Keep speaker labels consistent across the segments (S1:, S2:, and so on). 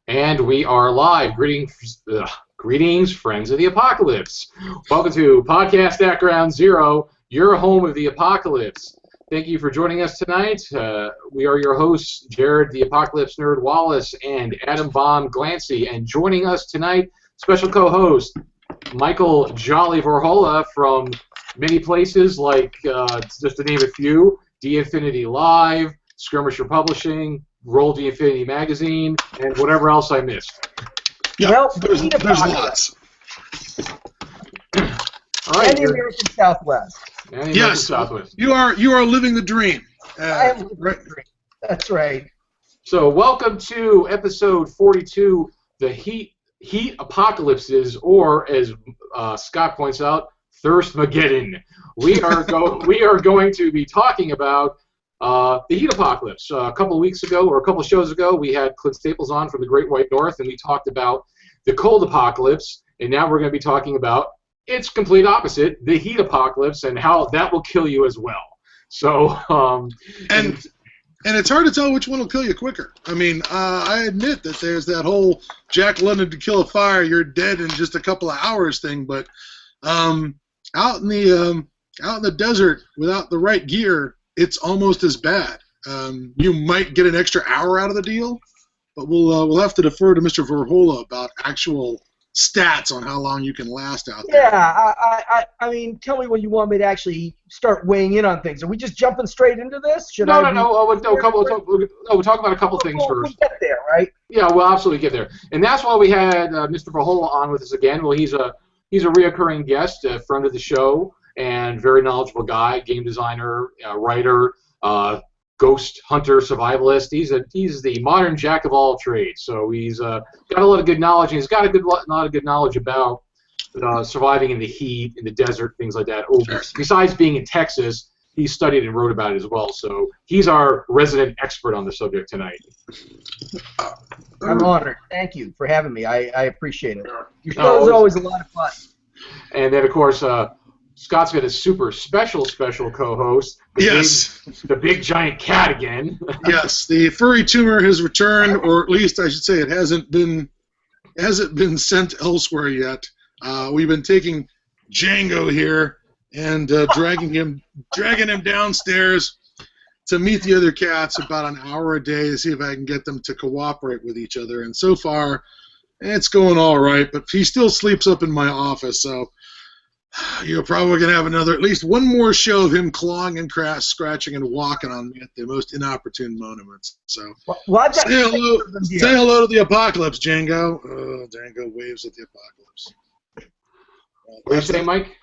S1: And we are live. Greetings, friends of the apocalypse. Welcome to Podcast Ground Zero, your home of the apocalypse. Thank you for joining us tonight. We are your hosts, Jared the Apocalypse Nerd Wallace and Adam Bomb Glancy. And joining us tonight, special co-host, Michael Jolly Vorhola from many places, like, just to name a few, D-Infinity Live, Skirmisher Publishing, Roll D-Infinity Magazine, and whatever else I missed.
S2: Yeah, well, there's lots.
S3: All right, and the American Southwest.
S2: Yes, Southwest. You are living the dream.
S3: I am living the dream. That's right.
S1: So, welcome to episode 42, the Heat Apocalypses, or as Scott points out, Thirstmageddon. We are going to be talking about the Heat Apocalypse. A couple of weeks ago, or a couple of shows ago, we had Clint Staples on from the Great White North, and we talked about the Cold Apocalypse, and now we're going to be talking about its complete opposite, the Heat Apocalypse, and how that will kill you as well. So,
S2: and it's hard to tell which one will kill you quicker. I mean, I admit that there's that whole Jack London to kill a fire, you're dead in just a couple of hours thing, but out in the desert without the right gear, it's almost as bad. You might get an extra hour out of the deal, but we'll have to defer to Mr. Vorhola about actual stats on how long you can last out there.
S3: Yeah, I mean, tell me when you want me to actually start weighing in on things. Are we just jumping straight into this?
S1: We'll talk about a couple things first.
S3: We'll get there, right?
S1: Yeah, we'll absolutely get there. And that's why we had Mr. Vorhola on with us again. Well, he's a reoccurring guest, a friend of the show, and very knowledgeable guy, game designer, writer, ghost hunter, survivalist. He's the modern jack of all trades. So he's got a lot of good knowledge, and he's got a lot of good knowledge about surviving in the heat, in the desert, things like that. Besides being in Texas, he studied and wrote about it as well. So he's our resident expert on the subject tonight.
S3: I'm honored. Thank you for having me. I appreciate it. Your show is always a lot of fun.
S1: And then, of course, Scott's got a super special co-host. The big giant cat again.
S2: Yes, the furry tumor has returned, or at least I should say it hasn't been sent elsewhere yet. We've been taking Django here and dragging him downstairs to meet the other cats about an hour a day to see if I can get them to cooperate with each other. And so far, it's going all right, but he still sleeps up in my office, so you're probably going to have at least one more show of him clawing and scratching and walking on me at the most inopportune moments. So say hello to the apocalypse, Django. Oh, Django waves at the apocalypse.
S1: What are you saying, Mike?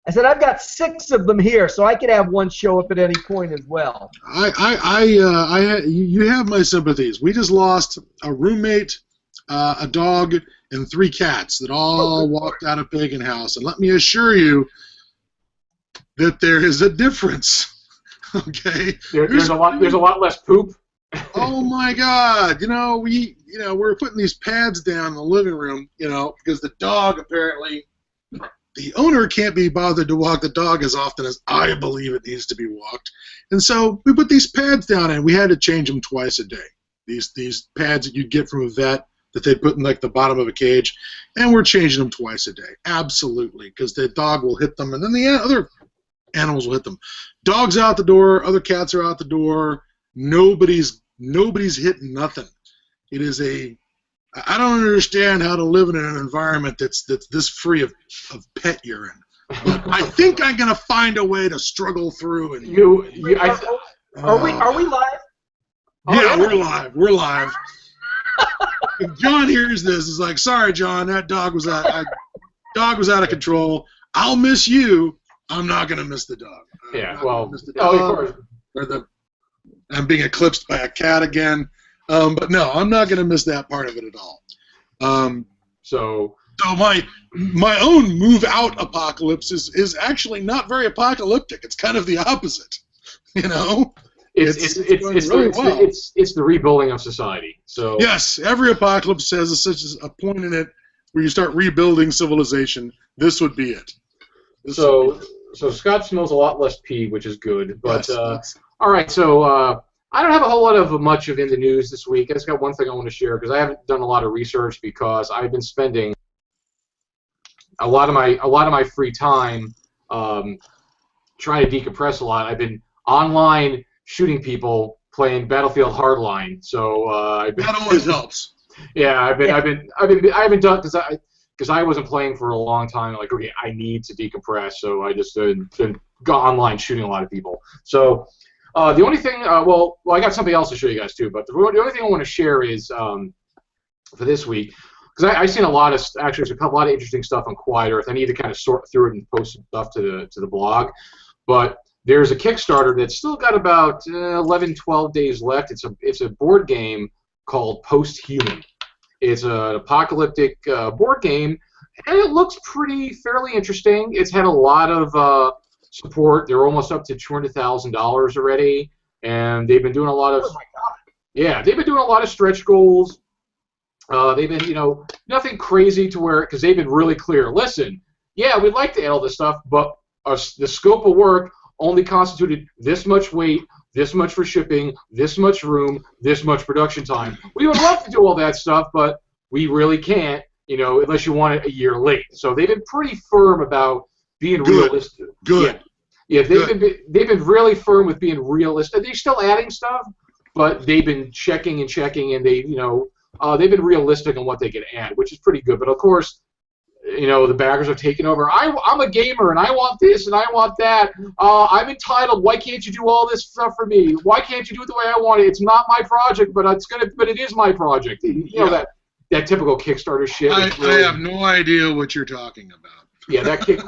S3: I said I've got 6 of them here, so I could have one show up at any point as well.
S2: You have my sympathies. We just lost a roommate, a dog, and 3 cats that all walked out of Pagan House. And let me assure you that there is a difference. Okay?
S1: There's a lot less poop.
S2: Oh my God! We're putting these pads down in the living room, because the dog apparently. The owner can't be bothered to walk the dog as often as I believe it needs to be walked. And so we put these pads down, and we had to change them twice a day. These pads that you'd get from a vet that they put in like the bottom of a cage, and we're changing them twice a day. Absolutely, because the dog will hit them, and then the other animals will hit them. Dogs out the door, other cats are out the door. Nobody's hitting nothing. It is I don't understand how to live in an environment that's this free of pet urine. But I think I'm gonna find a way to struggle through. And
S3: are we live?
S2: Yeah, we're live. We're live. If John hears this, it's like, sorry, John, that dog was out of control. I'll miss you. I'm not gonna miss the dog. I'm being eclipsed by a cat again. But no, I'm not going to miss that part of it at all.
S1: So
S2: my own move out apocalypse is actually not very apocalyptic. It's kind of the opposite.
S1: It's the rebuilding of society. So
S2: yes, every apocalypse has such a point in it where you start rebuilding civilization. This would be it.
S1: So Scott smells a lot less pee, which is good. But
S2: yes.
S1: all right, so I don't have a whole lot of much of in the news this week. I just got one thing I want to share because I haven't done a lot of research because I've been spending a lot of my free time trying to decompress a lot. I've been online shooting people playing Battlefield Hardline. So
S2: that always helps.
S1: Yeah, I haven't done because I wasn't playing for a long time. Like, okay, I need to decompress, so I just been got online shooting a lot of people. So the only thing, well, I got something else to show you guys too. But the only thing I want to share is for this week, because I seen a lot of actually there's a lot of interesting stuff on Quiet Earth. I need to kind of sort through it and post some stuff to the blog. But there's a Kickstarter that's still got about 11, 12 days left. It's a board game called Post-Human. It's an apocalyptic board game, and it looks fairly interesting. It's had a lot of support. They're almost up to $200,000 already, and they've been doing a lot of they've been doing a lot of stretch goals. They've been nothing crazy to where because they've been really clear. Listen, yeah, we'd like to add all this stuff, but the scope of work only constituted this much weight, this much for shipping, this much room, this much production time. We would love to do all that stuff, but we really can't, unless you want it a year late. So they've been pretty firm about being realistic.
S2: Good.
S1: Yeah, they've been really firm with being realistic. They're still adding stuff, but they've been checking, and they've been realistic on what they can add, which is pretty good. But of course, the backers have taken over. I'm a gamer, and I want this, and I want that. I'm entitled. Why can't you do all this stuff for me? Why can't you do it the way I want it? It's not my project, but it is my project. That typical Kickstarter shit.
S2: I have no idea what you're talking about.
S1: Yeah, that kick.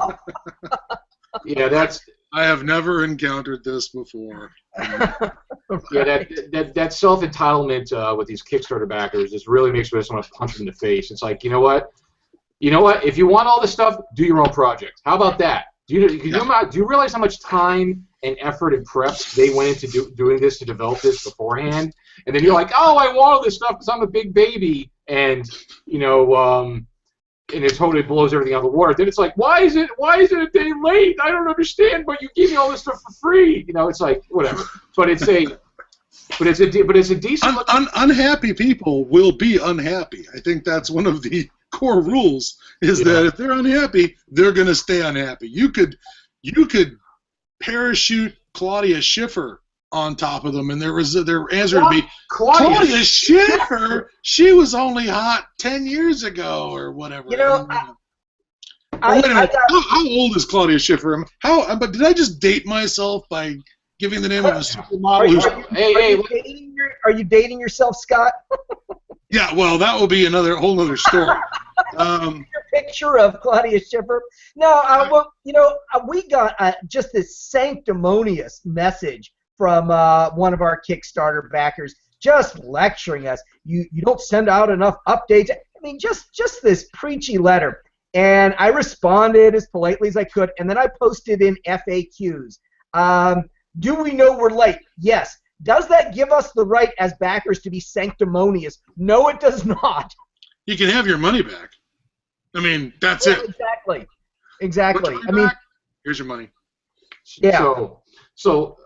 S1: Yeah, that's.
S2: I have never encountered this before.
S1: Yeah, that self-entitlement with these Kickstarter backers just really makes me just want to punch them in the face. It's like, you know what? If you want all this stuff, do your own project. How about that? Do you realize how much time and effort and prep they went into doing this to develop this beforehand? And then you're like, oh, I want all this stuff because I'm a big baby, and and it totally blows everything out of the water. Then it's like, why is it a day late? I don't understand. But you give me all this stuff for free. It's like whatever. But it's a decent.
S2: Unhappy people will be unhappy. I think that's one of the core rules is that if they're unhappy, they're going to stay unhappy. You could parachute Claudia Schiffer on top of them, and their answer would be Claudia Schiffer. She was only hot 10 years ago or whatever. Wait a minute. How old is Claudia Schiffer? But did I just date myself by giving the name of a supermodel?
S3: Are you dating yourself, Scott?
S2: Yeah, well, that will be whole other story.
S3: Your picture of Claudia Schiffer. No, we got just this sanctimonious message from one of our Kickstarter backers, just lecturing us. You don't send out enough updates. I mean, just this preachy letter. And I responded as politely as I could, and then I posted in FAQs. Do we know we're late? Yes. Does that give us the right as backers to be sanctimonious? No, it does not.
S2: You can have your money back. I mean, that's it.
S3: Exactly. I mean,
S2: here's your money.
S1: Yeah. So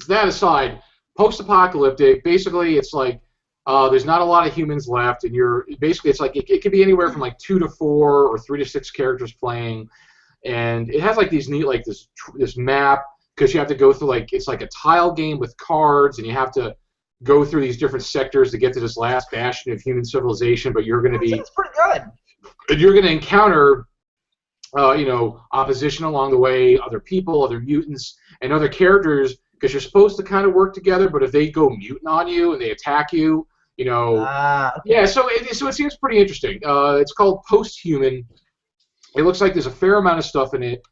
S1: that aside, post-apocalyptic, basically it's like there's not a lot of humans left, and it's like it could be anywhere from like 2 to 4 or 3 to 6 characters playing, and it has like these neat this map. Because you have to go through it's like a tile game with cards, and you have to go through these different sectors to get to this last bastion of human civilization. But you're going to be
S3: pretty good.
S1: And you're going to encounter, opposition along the way, other people, other mutants, and other characters. Because you're supposed to kind of work together, but if they go mutant on you and they attack you, yeah. So it seems pretty interesting. It's called Post-Human. It looks like there's a fair amount of stuff in it.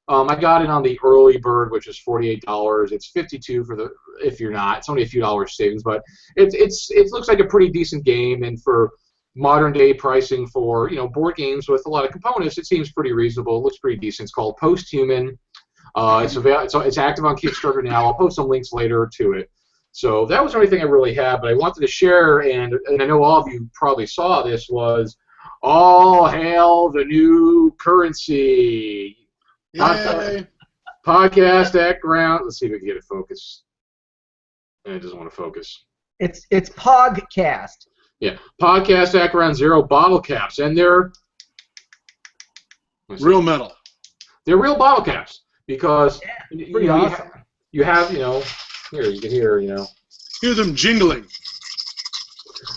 S1: I got it on the early bird, which is $48. It's $52 if you're not. It's only a few dollars savings, but it looks like a pretty decent game, and for modern day pricing for board games with a lot of components, it seems pretty reasonable. It looks pretty decent. It's called Post-Human. It's active on Kickstarter now. I'll post some links later to it. So that was the only thing I really had, but I wanted to share, and I know all of you probably saw this, was all hail the new currency.
S2: Yay.
S1: Podcast at ground. Let's see if we can get it focused. And it doesn't want to focus.
S3: It's POGcast.
S1: Yeah, Podcast at Ground Zero bottle caps, and they're
S2: real metal.
S1: They're real bottle caps because
S3: pretty awesome.
S1: You have, here you can hear,
S2: Hear them jingling.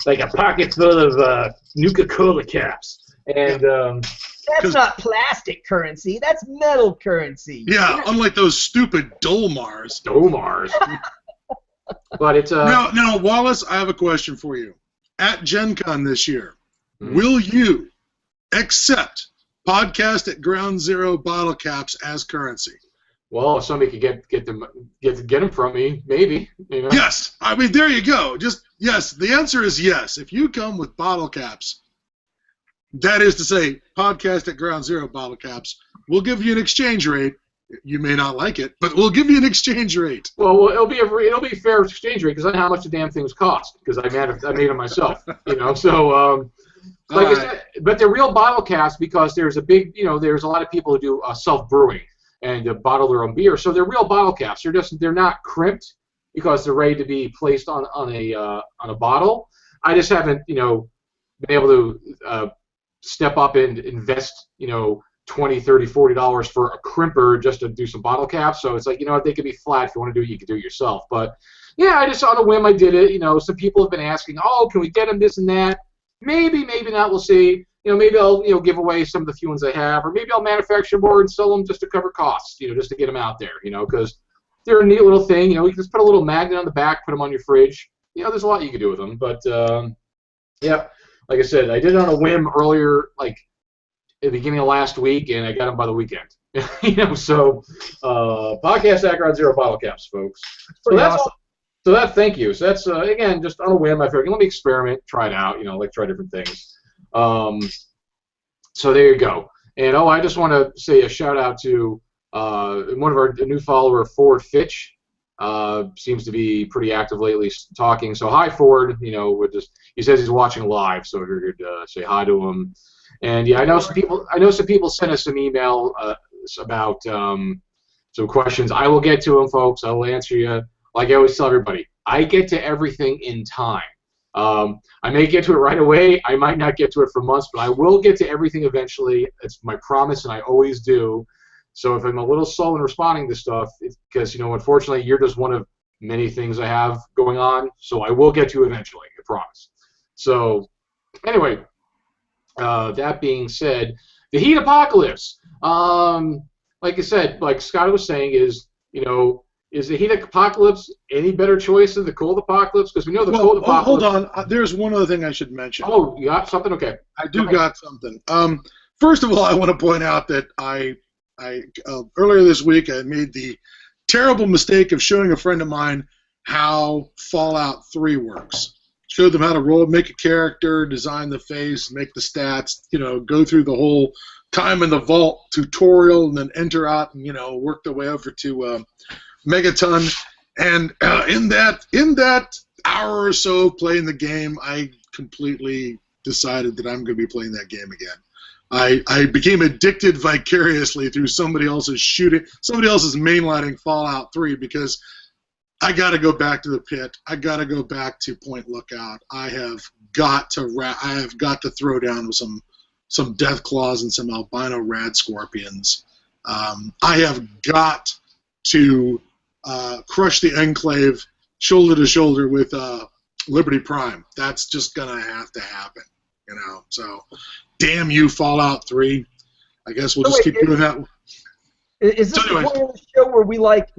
S1: Like a pocket full of Nuka-Cola caps. And
S3: that's not plastic currency. That's metal currency.
S2: Yeah, unlike those stupid Dolmars.
S1: But it's
S2: Now, Wallace, I have a question for you. At Gen Con this year, will you accept Podcast at Ground Zero bottle caps as currency?
S1: Well, if somebody could get them from me, maybe.
S2: Yes. I mean, there you go. Just yes. The answer is yes. If you come with bottle caps, that is to say, Podcast at Ground Zero bottle caps, we'll give you an exchange rate. You may not like it, but we'll give you an exchange rate.
S1: Well, it'll be a fair exchange rate because I know how much the damn things cost because I made them myself. So. Like I said, but they're real bottle caps because there's there's a lot of people who do self-brewing and bottle their own beer. So they're real bottle caps. They're not crimped because they're ready to be placed on a bottle. I just haven't been able to step up and invest $20, $30, $40 for a crimper just to do some bottle caps. So it's like they could be flat. If you want to do it, you can do it yourself. But yeah, I just on a whim I did it. Some people have been asking, oh, can we get them this and that? Maybe, maybe not. We'll see. Maybe I'll give away some of the few ones I have, or maybe I'll manufacture more and sell them just to cover costs. Just to get them out there. Because they're a neat little thing. You can just put a little magnet on the back, put them on your fridge. There's a lot you can do with them. But yeah, like I said, I did it on a whim earlier, like at the beginning of last week, and I got them by the weekend. So Podcast at Ground Zero bottle caps, folks. So that's awesome. So thank you. So that's again just on a whim. I figured let me experiment, try it out. Try different things. So there you go. And I just want to say a shout out to one of our new follower, Ford Fitch. Seems to be pretty active lately, talking. So hi, Ford. He says he's watching live, so I figured say hi to him. And yeah, I know some people sent us some email about some questions. I will get to them, folks. I will answer you. Like I always tell everybody, I get to everything in time. I may get to it right away. I might not get to it for months, but I will get to everything eventually. It's my promise, and I always do. So if I'm a little slow in responding to stuff, it's because, unfortunately, you're just one of many things I have going on. So I will get to you eventually, I promise. So anyway, that being said, the heat apocalypse. Like I said, like Scott was saying, is the heat apocalypse any better choice than the cold apocalypse? Because we know the cold apocalypse.
S2: Hold on. There's one other thing I should mention.
S1: Oh, you got something? Okay.
S2: I do got something. First of all, I want to point out that I earlier this week I made the terrible mistake of showing a friend of mine how Fallout 3 works. Showed them how to make a character, design the face, make the stats, go through the whole time in the vault tutorial, and then enter out and work their way over to Megaton. And in that hour or so playing the game, I completely decided that I'm going to be playing that game again. I became addicted vicariously through somebody else's mainlining Fallout 3 because I got to go back to the pit. I got to go back to Point Lookout. I have got to throw down with some death claws and some albino rad scorpions. I have got to crush the Enclave shoulder to shoulder with Liberty Prime. That's just gonna have to happen, So, damn you, Fallout 3. I guess we'll just keep doing that.
S3: Is this the point of the show where we like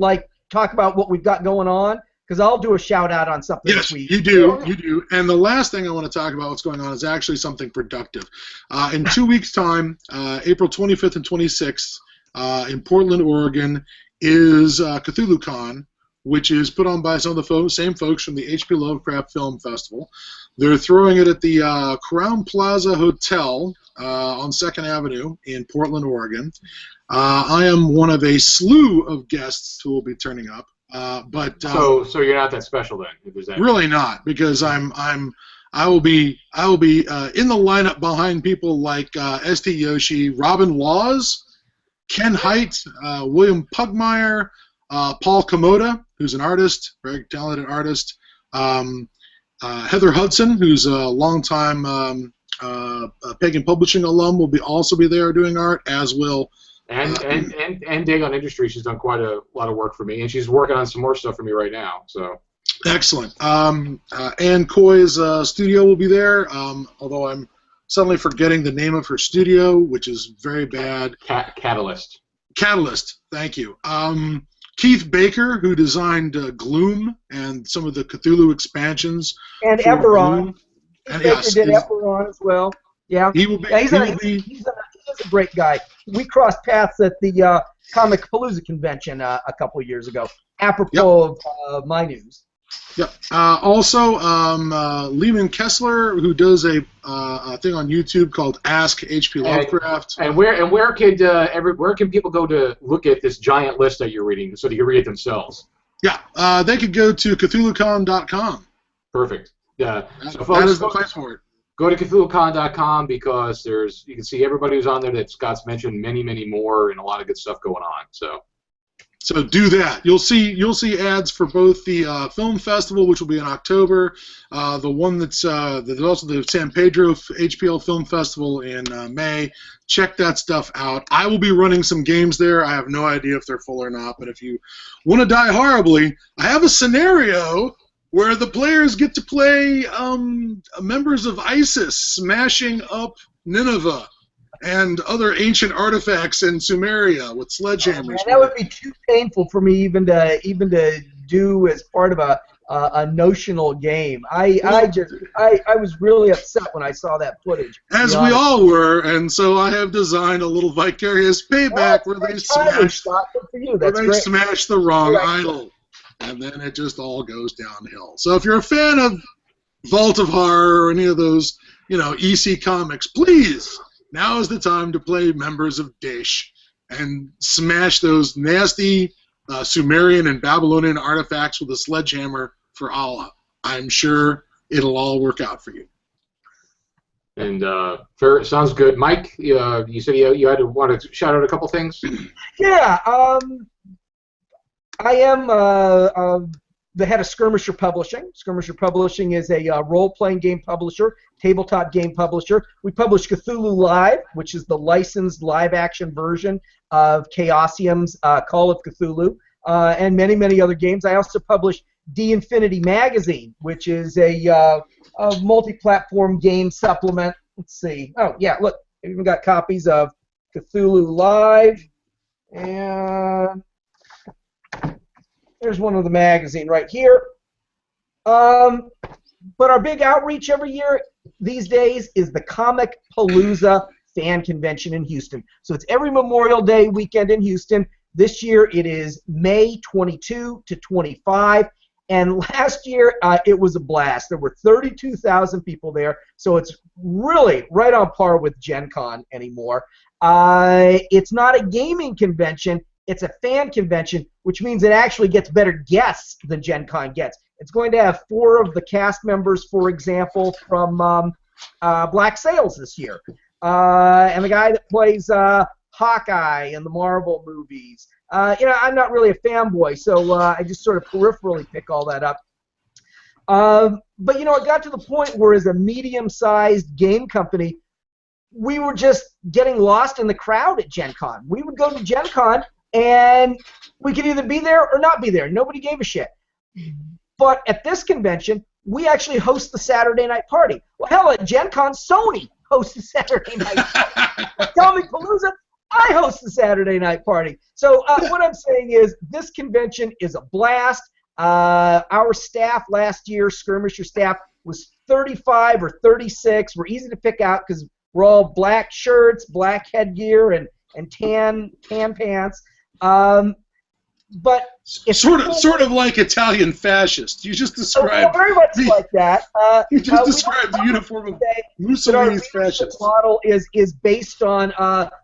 S3: talk about what we've got going on? Because I'll do a shout out on something.
S2: Yes, you do. And the last thing I want to talk about what's going on is actually something productive. In 2 weeks' time, April 25th and 26th, in Portland, Oregon, is CthulhuCon, which is put on by some of the same folks from the H.P. Lovecraft Film Festival. They're throwing it at the Crown Plaza Hotel on 2nd Avenue in Portland, Oregon. I am one of a slew of guests who will be turning up.
S1: So you're not that special then?
S2: Really not, because I will be in the lineup behind people like St. Yoshi, Robin Laws, Ken Haidt, William Pugmire, Paul Komoda, who's an artist, very talented artist. Heather Hudson, who's a longtime Pagan Publishing alum, will also be there doing art, as will.
S1: And Dagon Industries, she's done quite a lot of work for me, and she's working on some more stuff for me right now. So
S2: excellent. Ann Coy's studio will be there, although I'm suddenly forgetting the name of her studio, which is very bad.
S1: Catalyst.
S2: Catalyst, thank you. Keith Baker, who designed Gloom and some of the Cthulhu expansions.
S3: And Eberron.
S2: And
S3: Baker did Eberron as well. Yeah.
S2: He will be.
S3: Yeah, he's a great guy. We crossed paths at the Comic Palooza convention a couple of years ago, apropos of my news.
S2: Yep. Also, Lehman Kessler, who does a thing on YouTube called Ask H.P. Lovecraft.
S1: And where can people go to look at this giant list that you're reading so they can read it themselves?
S2: Yeah, they could go to CthulhuCon.com.
S1: Perfect. Yeah.
S2: So folks, that is the place for it.
S1: Go to CthulhuCon.com because you can see everybody who's on there that Scott's mentioned, many more, and a lot of good stuff going on. So
S2: do that. You'll see ads for both the film festival, which will be in October, the one there's also the San Pedro HPL Film Festival in May. Check that stuff out. I will be running some games there. I have no idea if they're full or not, but if you want to die horribly, I have a scenario where the players get to play members of ISIS smashing up Nineveh and other ancient artifacts in Sumeria with sledgehammers.
S3: Man, that would be too painful for me even to do as part of a notional game. I was really upset when I saw that footage.
S2: As we all were, and so I have designed a little vicarious payback where they smash the wrong idol, and then it just all goes downhill. So if you're a fan of Vault of Horror or any of those, EC comics, please. Now is the time to play members of Daesh and smash those nasty Sumerian and Babylonian artifacts with a sledgehammer for Allah. I'm sure it'll all work out for you.
S1: And sounds good. Mike, you said you had to want to shout out a couple things?
S3: Yeah. I am the head of Skirmisher Publishing. Skirmisher Publishing is a role-playing game publisher, tabletop game publisher. We publish Cthulhu Live, which is the licensed live-action version of Chaosium's Call of Cthulhu, and many other games. I also publish D-Infinity Magazine, which is a multi-platform game supplement. Let's see. Oh, yeah, look. I've even got copies of Cthulhu Live, and there's one of the magazine right here. But our big outreach every year these days is the Comic Palooza fan convention in Houston. So it's every Memorial Day weekend in Houston. This year it is May 22 to 25. And last year it was a blast. There were 32,000 people there. So it's really right on par with Gen Con anymore. It's not a gaming convention. It's a fan convention, which means it actually gets better guests than Gen Con gets. It's going to have 4 of the cast members, for example, from Black Sails this year. And the guy that plays Hawkeye in the Marvel movies. I'm not really a fanboy, so I just sort of peripherally pick all that up. But, it got to the point where as a medium-sized game company, we were just getting lost in the crowd at Gen Con. We would go to Gen Con, and we could either be there or not be there. Nobody gave a shit. But at this convention, we actually host the Saturday night party. Well, hell, at Gen Con, Sony hosts the Saturday night party. At Comic Palooza, I host the Saturday night party. So what I'm saying is this convention is a blast. Our staff last year, Skirmisher staff, was 35 or 36. We're easy to pick out because we're all black shirts, black headgear, and tan pants. But it's
S2: sort of like Italian fascists. You just described
S3: very much like that.
S2: You just described the uniform of Mussolini's fascists.
S3: The model is based on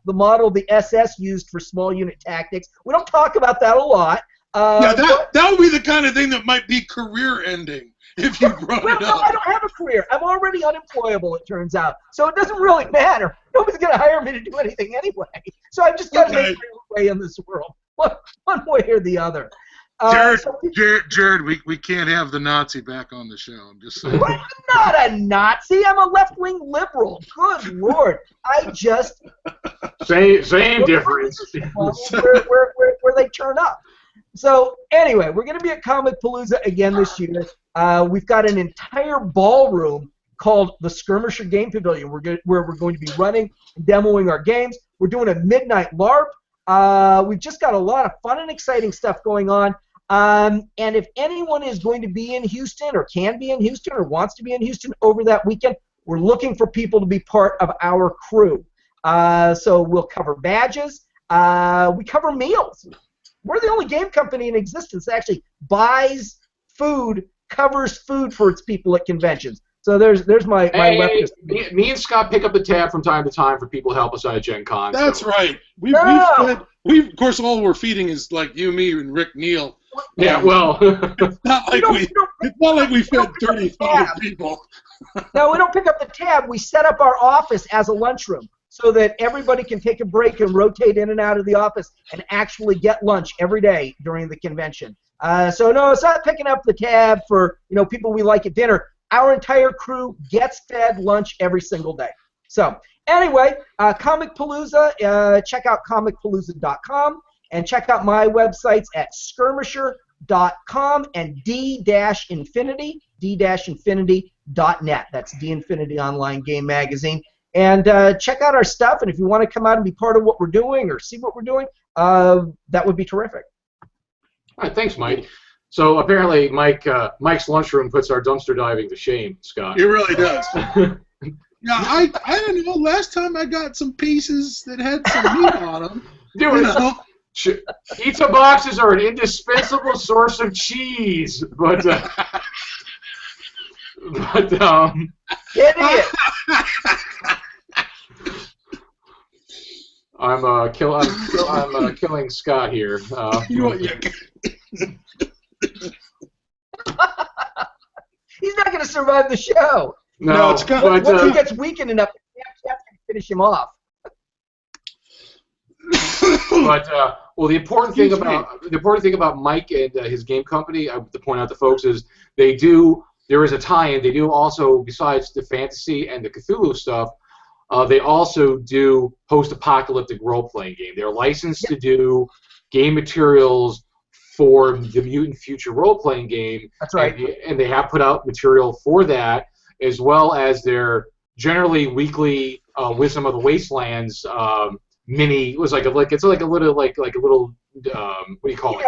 S3: the model the SS used for small unit tactics. We don't talk about that a lot.
S2: That would be the kind of thing that might be career-ending if you brought it up.
S3: No, I don't have a career. I'm already unemployable, it turns out. So it doesn't really matter. Nobody's going to hire me to do anything anyway. So I've just got to make my way in this world. one way or the other.
S2: Jared, we can't have the Nazi back on the show. I'm just saying.
S3: I'm not a Nazi. I'm a left-wing liberal. Good Lord. I just...
S1: Same difference.
S3: Where they turn up. So, anyway, we're going to be at Comic Palooza again this year. We've got an entire ballroom called the Skirmisher Game Pavilion where we're going to be running and demoing our games. We're doing a midnight LARP. We've just got a lot of fun and exciting stuff going on. And if anyone is going to be in Houston or can be in Houston or wants to be in Houston over that weekend, we're looking for people to be part of our crew. So we'll cover badges. We cover meals. We're the only game company in existence that actually buys food, covers food for its people at conventions. So there's my leftist.
S1: Me and Scott pick up the tab from time to time for people to help us out at Gen Con.
S2: That's right. We've of course, all we're feeding is like you, me, and Rick Neal.
S1: Yeah, well,
S2: it's not like we fed 35 people.
S3: No, we don't pick up the tab. We set up our office as a lunchroom so that everybody can take a break and rotate in and out of the office and actually get lunch every day during the convention. So no, it's not picking up the tab for people we like at dinner. Our entire crew gets fed lunch every single day. So anyway, Comic Palooza. Check out comicpalooza.com. And check out my websites at skirmisher.com and d-infinity.net. That's D-Infinity Online Game Magazine. And check out our stuff, and if you want to come out and be part of what we're doing or see what we're doing, that would be terrific.
S1: All right, thanks, Mike. So apparently Mike's lunchroom puts our dumpster diving to shame, Scott.
S2: It really does. Yeah, I don't know. Last time I got some pieces that had some meat on them.
S1: Dude, pizza boxes are an indispensable source of cheese, but
S3: Idiot.
S1: I'm killing Scott here.
S3: He's not going to survive the show.
S1: No, it's
S3: once he gets weakened enough, Jeff's going to finish him off.
S1: But well, the important thing about Mike and his game company, I have to point out to folks, is there is a tie-in. They do also, besides the fantasy and the Cthulhu stuff, they also do post-apocalyptic role-playing game. They're licensed to do game materials for the Mutant Future role-playing game.
S3: That's right.
S1: And they have put out material for that, as well as their generally weekly Wisdom of the Wastelands mini. It's like a little what do you call it?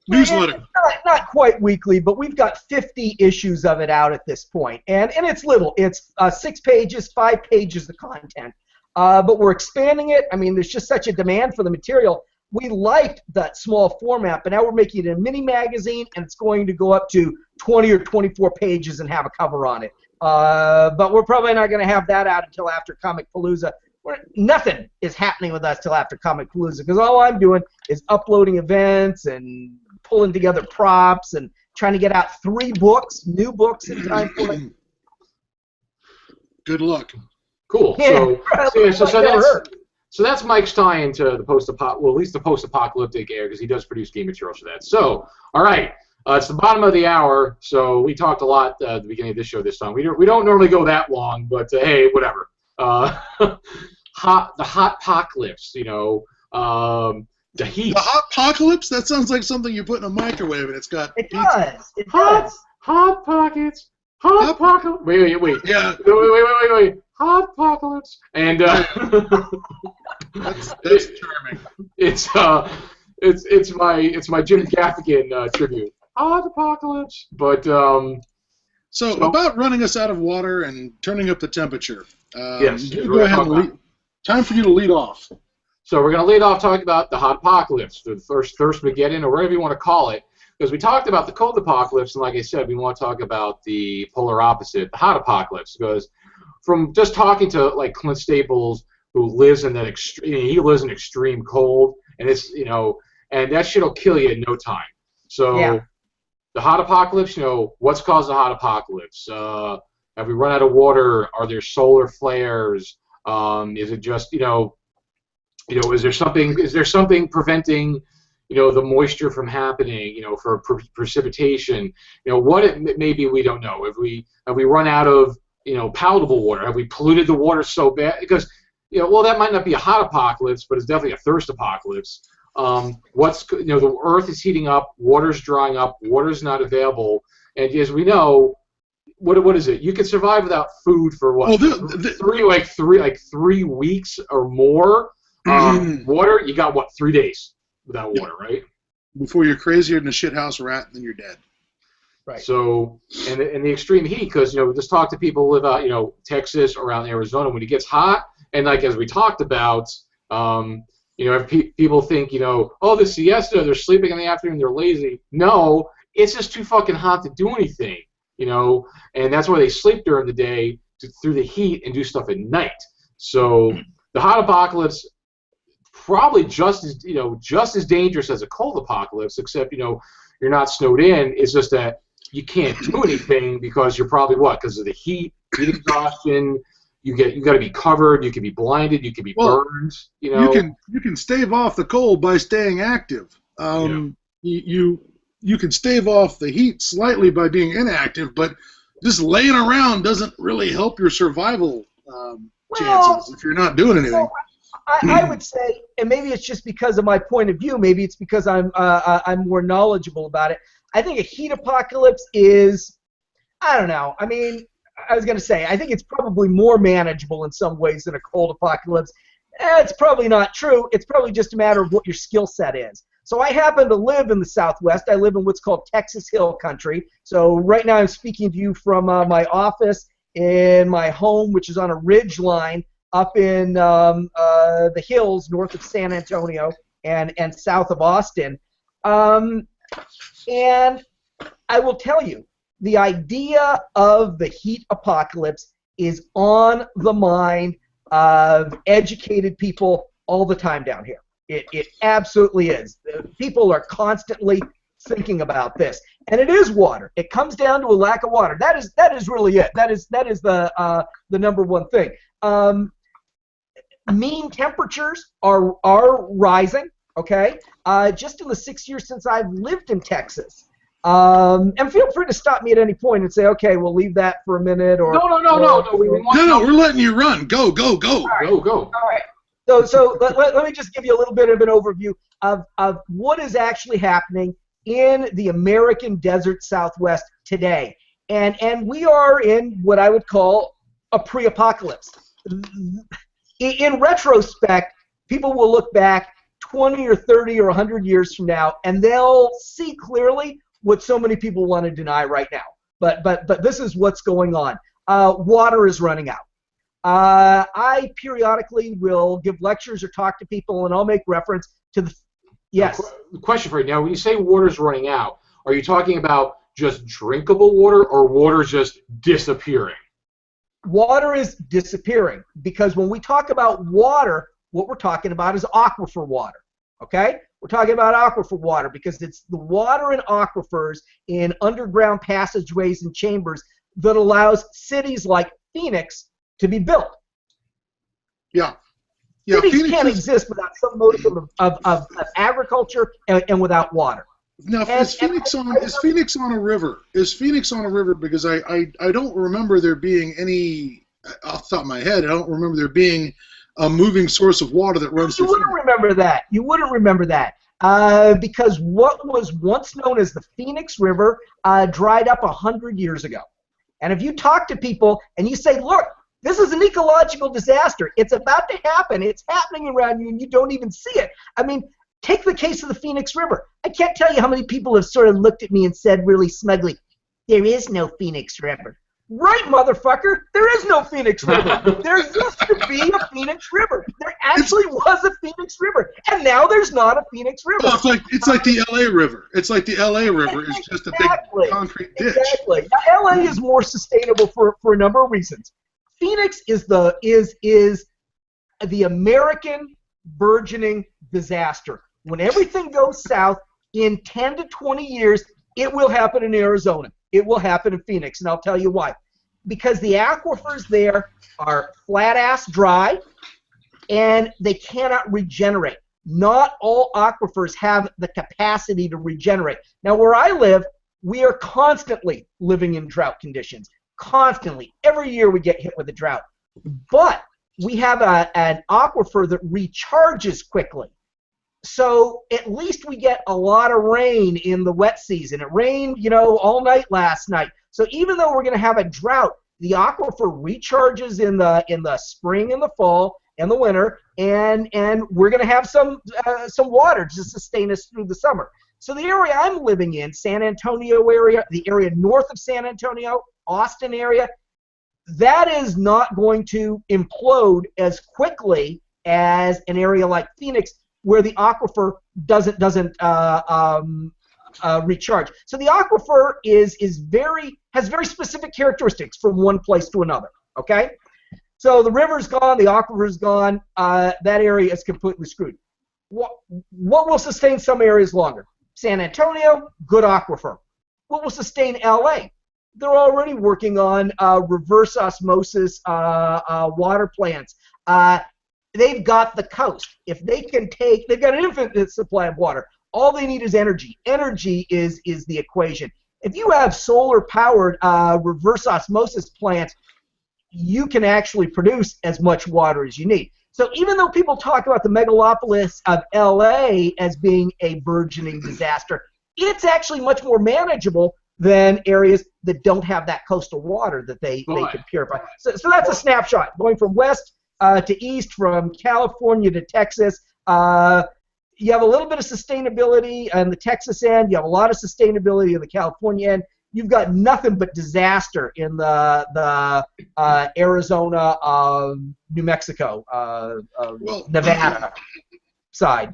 S2: Newsletter.
S3: Not quite weekly, but we've got 50 issues of it out at this point, and it's little. It's 6 pages, 5 pages of content, but we're expanding it. I mean, there's just such a demand for the material. We liked that small format, but now we're making it a mini magazine, and it's going to go up to 20 or 24 pages and have a cover on it. But we're probably not going to have that out until after Comic Palooza. Nothing is happening with us till after Comic Palooza, because all I'm doing is uploading events and pulling together props and trying to get out 3 books, new books in time for it.
S2: Good luck.
S1: Cool.
S3: Yeah,
S1: So that's Mike's tie into the at least the post-apocalyptic era, because he does produce game materials for that. So, all right, it's the bottom of the hour, so we talked a lot at the beginning of this show this time. We don't normally go that long, but hey, whatever. The hot apocalypse, the heat.
S2: The hot apocalypse? That sounds like something you put in a microwave, and it's got.
S3: It does. It
S1: hot,
S3: does.
S1: Hot pockets. Hot apocalypse. Wait.
S2: Yeah.
S1: Wait. Hot apocalypse. And
S2: that's charming.
S1: It's my Jim Gaffigan tribute. Hot apocalypse. But
S2: So about running us out of water and turning up the temperature.
S1: Yes.
S2: Go ahead and time for you to lead off.
S1: So we're going to lead off talking about the hot apocalypse, the first Thirstmageddon, or whatever you want to call it, because we talked about the cold apocalypse, and like I said, we want to talk about the polar opposite, the hot apocalypse, because from just talking to like Clint Staples, who lives in he lives in extreme cold, and it's and that shit'll kill you in no time. So
S3: yeah.
S1: The hot apocalypse, what's caused the hot apocalypse? Have we run out of water? Are there solar flares? Is it just is there something preventing the moisture from happening, for precipitation, what it maybe we don't know. Have we run out of, palatable water? Have we polluted the water so bad? Because, well, that might not be a hot apocalypse, but it's definitely a thirst apocalypse. The earth is heating up, water's drying up, water's not available, and as we know, what is it? You can survive without food for what? Oh, 3 weeks or more. Water, you got what? 3 days without water, right?
S2: Before you're crazier than a shithouse rat, and then you're dead.
S3: Right.
S1: So, and the extreme heat, because just talk to people who live out, Texas, around Arizona. When it gets hot, and like as we talked about, if people think, oh, the siesta, they're sleeping in the afternoon, they're lazy. No, it's just too fucking hot to do anything, and that's why they sleep during the day through the heat and do stuff at night. So the hot apocalypse probably just as dangerous as a cold apocalypse, except you're not snowed in. It's just that you can't do anything because you're probably because of the heat exhaustion. You got to be covered. You can be blinded. You can be burned.
S2: You can stave off the cold by staying active. You can stave off the heat slightly by being inactive, but just laying around doesn't really help your survival chances if you're not doing anything.
S3: I would say, and maybe it's just because of my point of view. Maybe it's because I'm more knowledgeable about it. I think a heat apocalypse is, I don't know. I mean, I was going to say, I think it's probably more manageable in some ways than a cold apocalypse. It's probably not true. It's probably just a matter of what your skill set is. So I happen to live in the Southwest. I live in what's called Texas Hill Country. So right now I'm speaking to you from my office in my home, which is on a ridge line up in the hills north of San Antonio and south of Austin. And I will tell you, the idea of the heat apocalypse is on the mind of educated people all the time down here. It absolutely is. People are constantly thinking about this, and it is water. It comes down to a lack of water. That is really it. That is the number one thing. Mean temperatures are rising. Okay, just in the 6 years since I've lived in Texas. And feel free to stop me at any point and say, okay, we'll leave that for a minute. Or
S2: No, we're letting you run. Go.
S3: All right. Go. All right. So let me just give you a little bit of an overview of what is actually happening in the American desert Southwest today. And we are in what I would call a pre-apocalypse. In retrospect, people will look back 20 or 30 or 100 years from now, and they'll see clearly what so many people want to deny right now. But this is what's going on. Water is running out. I periodically will give lectures or talk to people, and I'll make reference to the... Yes?
S1: The question for you now, when you say water's running out, are you talking about just drinkable water or water just disappearing?
S3: Water is disappearing, because when we talk about water, what we're talking about is aquifer water, okay? We're talking about aquifer water because it's the water in aquifers in underground passageways and chambers that allows cities like Phoenix to be built.
S2: Yeah.
S3: Cities
S2: Phoenix
S3: can't exist without some modicum of agriculture and without water.
S2: Now, is Phoenix on a river? Is Phoenix on a river? Because I don't remember there being any, off the top of my head, I don't remember there being a moving source of water that runs through Phoenix.
S3: You wouldn't remember that. Because what was once known as the Phoenix River dried up 100 years ago. And if you talk to people and you say, look, this is an ecological disaster. It's about to happen. It's happening around you, and you don't even see it. I mean, take the case of the Phoenix River. I can't tell you how many people have sort of looked at me and said really smugly, there is no Phoenix River. Right, motherfucker. There is no Phoenix River. There used to be a Phoenix River. There actually was a Phoenix River, and now there's not a Phoenix River.
S2: Well, it's like the L.A. River. It's like the L.A. River is just a big concrete ditch.
S3: Exactly. Now, L.A. is more sustainable for a number of reasons. Phoenix is the American burgeoning disaster. When everything goes south, in 10 to 20 years, it will happen in Arizona. It will happen in Phoenix, and I'll tell you why. Because the aquifers there are flat-ass dry, and they cannot regenerate. not all aquifers have the capacity to regenerate. Now, where I live, we are constantly living in drought conditions. Constantly. Every year we get hit with a drought. But we have an aquifer that recharges quickly. So at least we get a lot of rain in the wet season. It rained, all night last night. So even though we're going to have a drought, the aquifer recharges in the spring and the fall and the winter, and we're going to have some water to sustain us through the summer. So the area I'm living in, San Antonio area, the area north of San Antonio, Austin area, that is not going to implode as quickly as an area like Phoenix, where the aquifer doesn't recharge. So the aquifer has very specific characteristics from one place to another. Okay, so the river's gone, the aquifer's gone. That area is completely screwed. What will sustain some areas longer? San Antonio, good aquifer. What will sustain LA? They're already working on reverse osmosis water plants. They've got the coast. If they can they've got an infinite supply of water. All they need is energy. Energy is the equation. If you have solar-powered reverse osmosis plants, you can actually produce as much water as you need. So even though people talk about the megalopolis of LA as being a burgeoning disaster, it's actually much more manageable than areas that don't have that coastal water that they can purify. So that's a snapshot. Going from west to east, from California to Texas, you have a little bit of sustainability on the Texas end. You have a lot of sustainability on the California end. You've got nothing but disaster in the Arizona, New Mexico, Nevada side.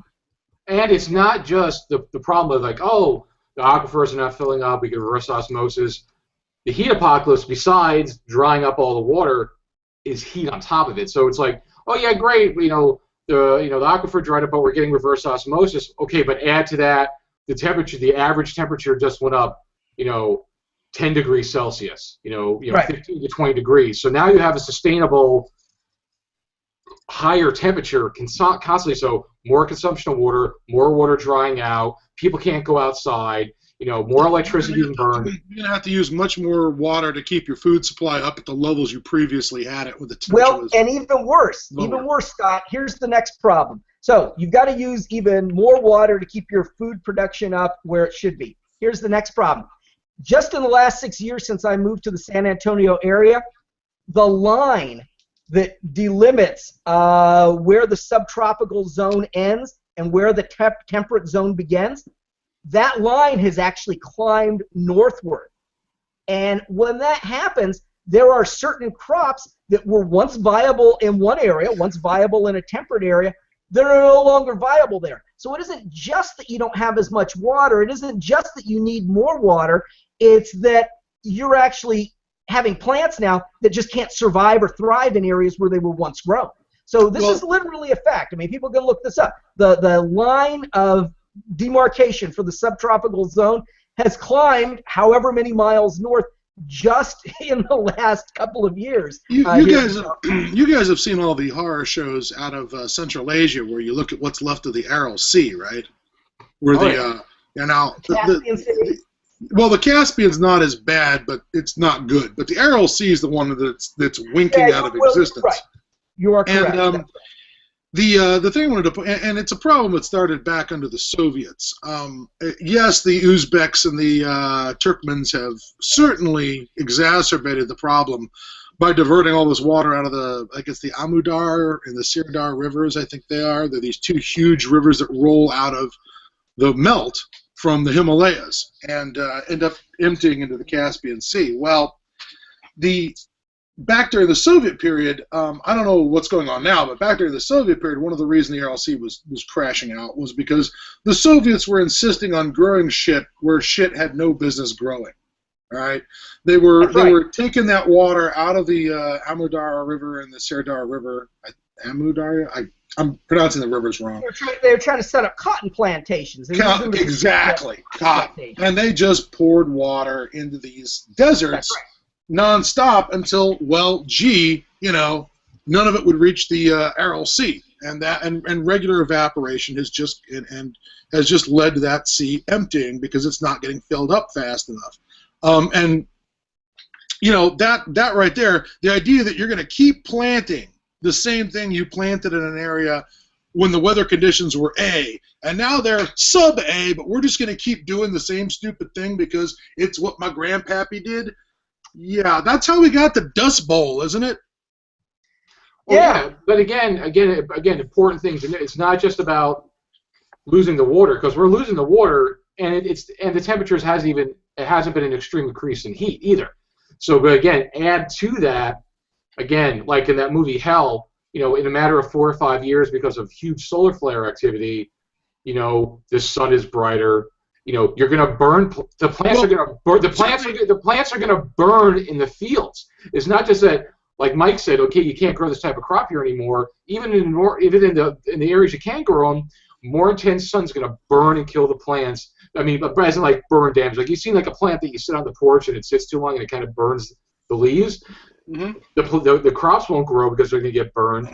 S1: And it's not just the problem of like, oh, the aquifers are not filling up, we can reverse osmosis. The heat apocalypse, besides drying up all the water, is heat on top of it. So it's like, oh yeah, great, the aquifer dried up, but we're getting reverse osmosis. Okay, but add to that the temperature. The average temperature just went up, 10 degrees Celsius.
S3: Right.
S1: 15 to 20 degrees. So now you have a sustainable higher temperature constantly. So more consumption of water, more water drying out. People can't go outside. More electricity being burned.
S2: You're going to have to use much more water to keep your food supply up at the levels you previously had it with the temperature.
S3: Well, and even worse, Scott, here's the next problem. So you've got to use even more water to keep your food production up where it should be. Here's the next problem. Just in the last 6 years since I moved to the San Antonio area, the line that delimits where the subtropical zone ends and where the temperate zone begins, that line has actually climbed northward. And when that happens, there are certain crops that were once viable in one area, once viable in a temperate area, that are no longer viable there. So it isn't just that you don't have as much water, it isn't just that you need more water, it's that you're actually having plants now that just can't survive or thrive in areas where they were once grown. So this is literally a fact. I mean, people can look this up. The line of demarcation for the subtropical zone has climbed however many miles north just in the last couple of years.
S2: You guys have seen all the horror shows out of Central Asia where you look at what's left of the Aral Sea, right? Where the Caspian's not as bad, but it's not good. But the Aral Sea is the one that's winking out of existence.
S3: Right. You are correct.
S2: And the thing I wanted to put, and it's a problem that started back under the Soviets. Yes, the Uzbeks and the Turkmens have certainly exacerbated the problem by diverting all this water out of the Amudar and the Sirdar rivers, I think they are. They're these two huge rivers that roll out of the melt from the Himalayas and end up emptying into the Caspian Sea. Well, back during the Soviet period, I don't know what's going on now, but back during the Soviet period, one of the reasons the Aral Sea was crashing out was because the Soviets were insisting on growing shit where shit had no business growing. All right, they were taking that water out of the Amudar River and the Sirdar River. I'm pronouncing the rivers wrong.
S3: They were trying to set up cotton plantations.
S2: Exactly, cotton, and they just poured water into these deserts. Nonstop until, none of it would reach the Aral Sea. and regular evaporation has just has just led to that sea emptying because it's not getting filled up fast enough. And you know, that right there, the idea that you're going to keep planting the same thing you planted in an area when the weather conditions were A, and now they're sub-A, but we're just going to keep doing the same stupid thing because it's what my grandpappy did. Yeah, that's how we got the Dust Bowl, isn't it?
S1: Well, yeah, but again, important things. It's not just about losing the water, because we're losing the water, and the temperatures hasn't been an extreme increase in heat either. So, but again, add to that, again, like in that movie Hell, you know, in a matter of 4 or 5 years, because of huge solar flare activity, you know, the sun is brighter. You know, you're going to burn. The plants are going to burn. The plants are going to burn in the fields. It's not just that, like Mike said, okay, you can't grow this type of crop here anymore. Even in the areas you can grow them, more intense sun's going to burn and kill the plants. I mean, but as in like burn damage. Like you've seen like a plant that you sit on the porch and it sits too long and it kind of burns the leaves. Mm-hmm. The crops won't grow because they're going to get burned.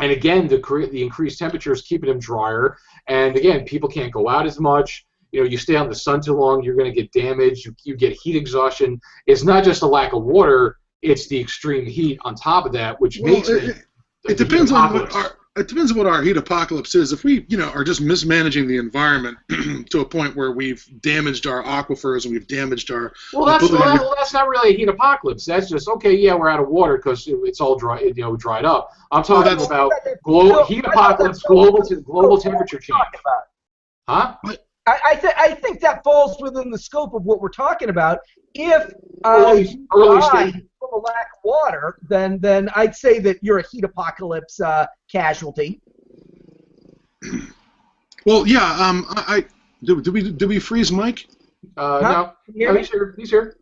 S1: And again, the increased temperature is keeping them drier. And again, people can't go out as much. You know, you stay on the sun too long, you're going to get damaged. You get heat exhaustion. It's not just a lack of water; it's the extreme heat on top of that, which makes it.
S2: It depends on what our heat apocalypse is. If we, you know, are just mismanaging the environment to a point where we've damaged our aquifers and we've damaged our
S1: that's not really a heat apocalypse. That's just okay. Yeah, we're out of water because it's all dry, you know, dried up. I'm talking about global heat apocalypse, global temperature change. Huh?
S3: I think that falls within the scope of what we're talking about. If
S1: early stage
S3: from a lack of water, then I'd say that you're a heat apocalypse casualty.
S2: Well, yeah. Did we freeze Mike?
S1: No. He's here.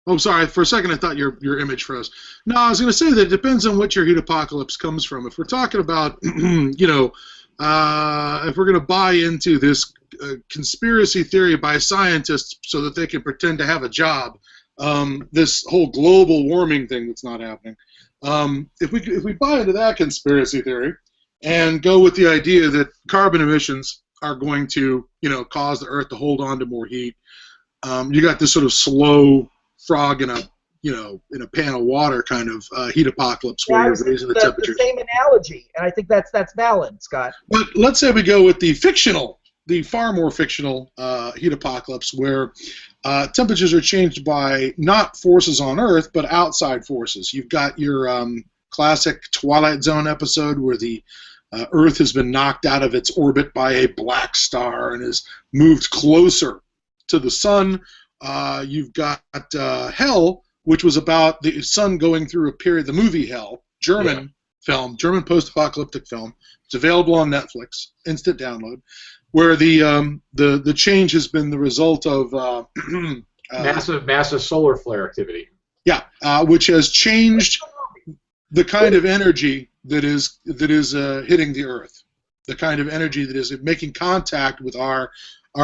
S2: Oh, sorry. For a second, I thought your image froze. No, I was going to say that it depends on what your heat apocalypse comes from. If we're talking about, you know, if we're going to buy into this conspiracy theory by scientists so that they can pretend to have a job, this whole global warming thing that's not happening. If we buy into that conspiracy theory and go with the idea that carbon emissions are going to, you know, cause the Earth to hold on to more heat, you got this sort of slow frog in a pan of water kind of heat apocalypse where you're raising the temperature.
S3: The same analogy, and I think that's valid, Scott.
S2: But let's say we go with the far more fictional heat apocalypse where temperatures are changed by not forces on Earth but outside forces. You've got your classic Twilight Zone episode where the Earth has been knocked out of its orbit by a black star and has moved closer to the sun. You've got Hell, which was about the sun going through a period, the movie Hell, German post-apocalyptic film. It's available on Netflix, instant download, where the change has been the result of
S1: massive solar flare activity.
S2: Yeah, which has changed the kind of energy that is hitting the Earth, the kind of energy that is making contact with our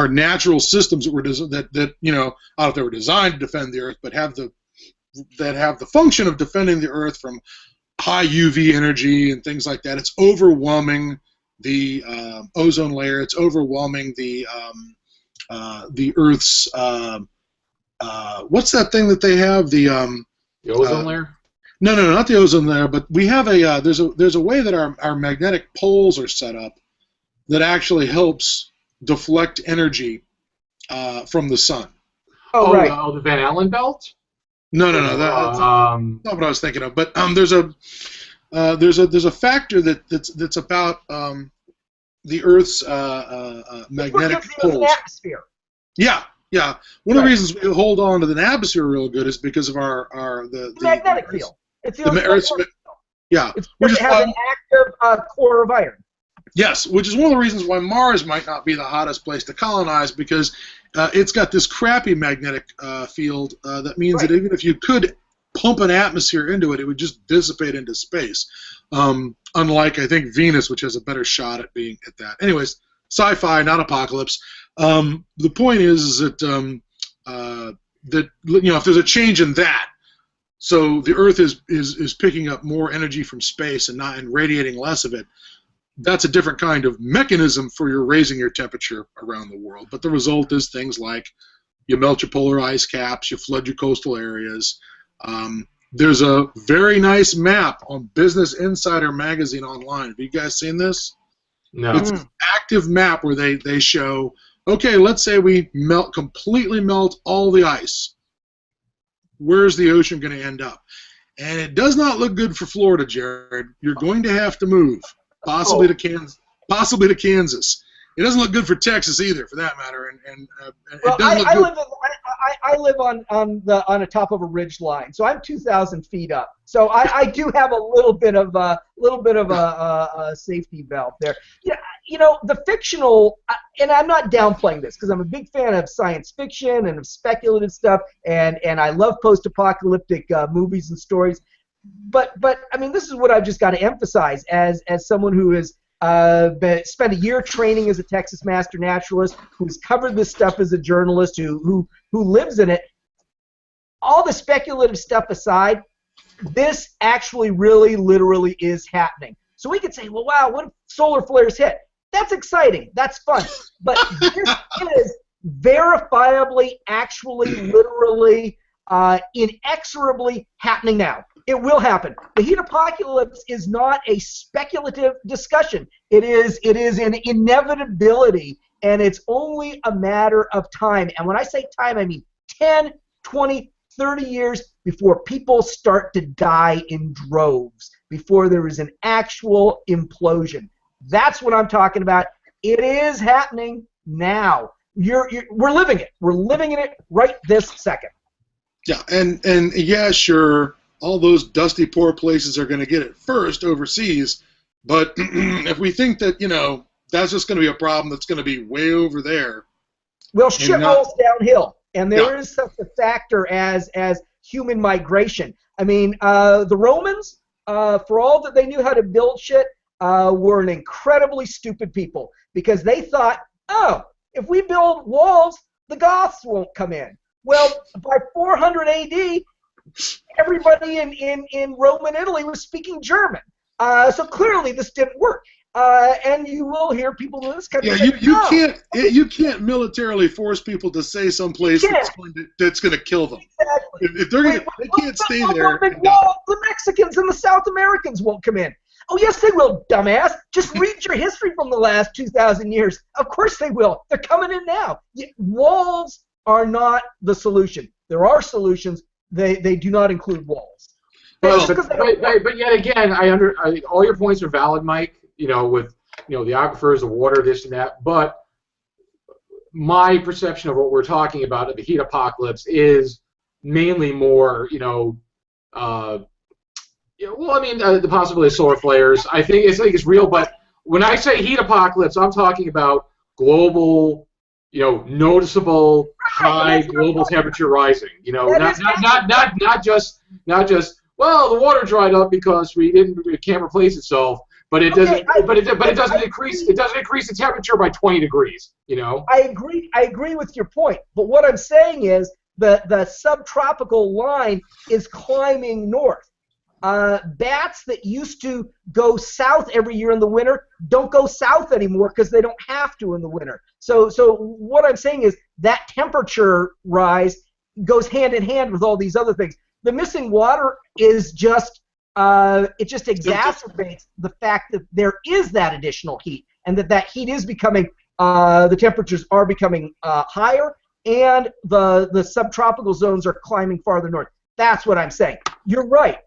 S2: natural systems that you know, I don't know if they were designed to defend the Earth, but have the function of defending the Earth from high UV energy and things like that. It's overwhelming the ozone layer. It's overwhelming the Earth's what's that thing that they have, the
S1: ozone layer?
S2: No, not the ozone layer. But we have there's a way that our magnetic poles are set up that actually helps deflect energy from the sun.
S3: Oh, right.
S1: The Van Allen belt?
S2: No. That's not what I was thinking of. But there's a factor that's about the Earth's magnetic poles.
S3: An atmosphere.
S2: Yeah. One of the reasons we hold on to the atmosphere real good is because of the
S3: magnetic field. It's the
S2: Earth's field. Yeah.
S3: Which has an active core of iron.
S2: Yes, which is one of the reasons why Mars might not be the hottest place to colonize, because it's got this crappy magnetic field that means that even if you could pump an atmosphere into it, it would just dissipate into space. Unlike, I think, Venus, which has a better shot at being at that. Anyways, sci-fi, not apocalypse. The point is that that, you know, if there's a change in that, so the Earth is picking up more energy from space and radiating less of it. that's a different kind of mechanism for your raising your temperature around the world. But the result is things like you melt your polar ice caps, you flood your coastal areas. There's a very nice map on Business Insider magazine online. Have you guys seen this?
S1: No.
S2: It's an active map where they show, okay, let's say we completely melt all the ice. Where's the ocean going to end up? And it does not look good for Florida, Jared. You're going to have to move, possibly to Kansas. Possibly to Kansas. It doesn't look good for Texas either, for that matter.
S3: Well,
S2: it doesn't look good.
S3: I live on the top of a ridge line, so I'm 2,000 feet up. So I do have a little bit of a safety valve there. Yeah, you know, the fictional, and I'm not downplaying this because I'm a big fan of science fiction and of speculative stuff, and I love post-apocalyptic movies and stories. But I mean, this is what I've just got to emphasize as someone who has spent a year training as a Texas master naturalist, who's covered this stuff as a journalist, who lives in it. All the speculative stuff aside, this actually really literally is happening. So we could say, well, wow, what if solar flares hit? That's exciting. That's fun. But this is verifiably, actually, literally, inexorably happening now. It will happen. The heat apocalypse is not a speculative discussion. It is an inevitability, and it's only a matter of time. And when I say time, I mean 10, 20, 30 years before people start to die in droves, before there is an actual implosion. That's what I'm talking about. It is happening now. We're living it. We're living in it right this second.
S2: Yeah, and yeah, sure, all those dusty, poor places are going to get it first overseas, but if we think that, you know, that's just going to be a problem that's going to be way over there.
S3: Well, shit rolls downhill, and there is such a factor as human migration. I mean, the Romans, for all that they knew how to build shit, were an incredibly stupid people because they thought, oh, if we build walls, the Goths won't come in. Well, by 400 AD, everybody in Roman Italy was speaking German. So clearly this didn't work. And you will hear people in this country say,
S2: you can't militarily force people to say someplace that's going to kill them.
S3: Exactly.
S2: If they're going to, they can't stay there.
S3: The Mexicans and the South Americans won't come in. Oh, yes, they will, dumbass. Just read your history from the last 2,000 years. Of course they will. They're coming in now. Walls are not the solution. There are solutions. They do not include walls.
S1: Well, but yet again, all your points are valid, Mike. You know, with the aquifers, the water, this and that. But my perception of what we're talking about, the heat apocalypse, is mainly more, the possibility of solar flares. I think it's real. But when I say heat apocalypse, I'm talking about global, noticeable high global temperature rising. Not just well, the water dried up because it can't replace itself. But it doesn't. But it doesn't increase. It doesn't increase the temperature by 20 degrees.
S3: I agree with your point. But what I'm saying is the subtropical line is climbing north. Bats that used to go south every year in the winter don't go south anymore because they don't have to in the winter. So what I'm saying is that temperature rise goes hand in hand with all these other things. The missing water is just it just exacerbates the fact that there is that additional heat and that heat is becoming the temperatures are becoming higher and the subtropical zones are climbing farther north. That's what I'm saying. You're right.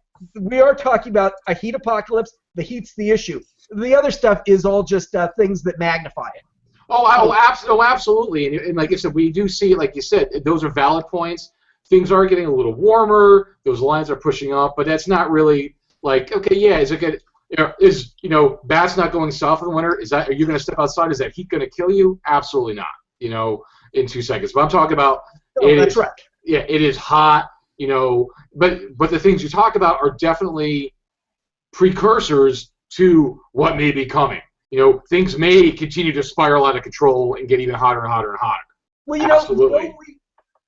S3: We are talking about a heat apocalypse. The heat's the issue. The other stuff is all just things that magnify it.
S1: Absolutely. And like I said, we do see, like you said, those are valid points. Things are getting a little warmer. Those lines are pushing up, but that's not really like, okay, yeah, is it good? Bats not going south in the winter? Are you going to step outside? Is that heat going to kill you? Absolutely not. In 2 seconds. But I'm talking about.
S3: That's right.
S1: Yeah, it is hot. But the things you talk about are definitely precursors to what may be coming. Things may continue to spiral out of control and get even hotter and hotter and hotter.
S3: Well,
S1: absolutely.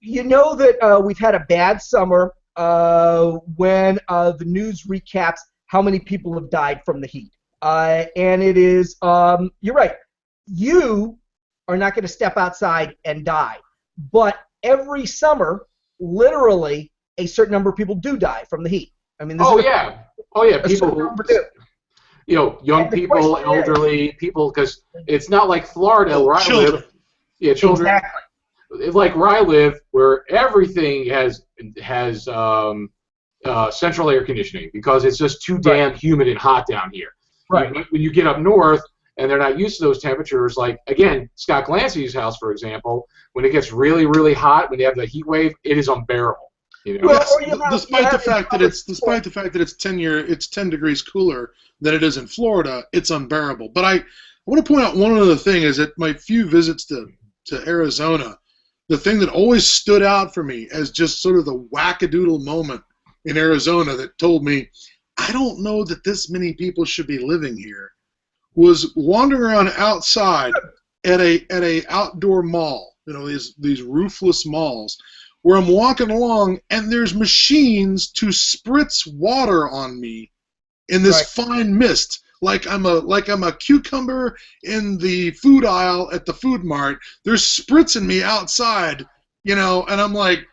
S3: That we've had a bad summer when the news recaps how many people have died from the heat. and it is, you're right, you are not going to step outside and die. But every summer, literally, a certain number of people do die from the heat. I mean, this
S1: people, young people, elderly people, because it's not like Florida where I live. Yeah, children.
S3: Exactly.
S1: It's like where I live, where everything has central air conditioning because it's just too damn humid and hot down here.
S3: Right.
S1: When you get up north and they're not used to those temperatures, like, again, Scott Glancy's house, for example, when it gets really, really hot, when they have the heat wave, it is unbearable.
S2: Despite the fact that it's 10 degrees cooler than it is in Florida, it's unbearable. But I want to point out one other thing is that my few visits to Arizona, the thing that always stood out for me as just sort of the wackadoodle moment in Arizona that told me, I don't know that this many people should be living here, was wandering around outside at a outdoor mall, these roofless malls, where I'm walking along and there's machines to spritz water on me in this fine mist, like I'm a cucumber in the food aisle at the food mart. They're spritzing me outside, and I'm like,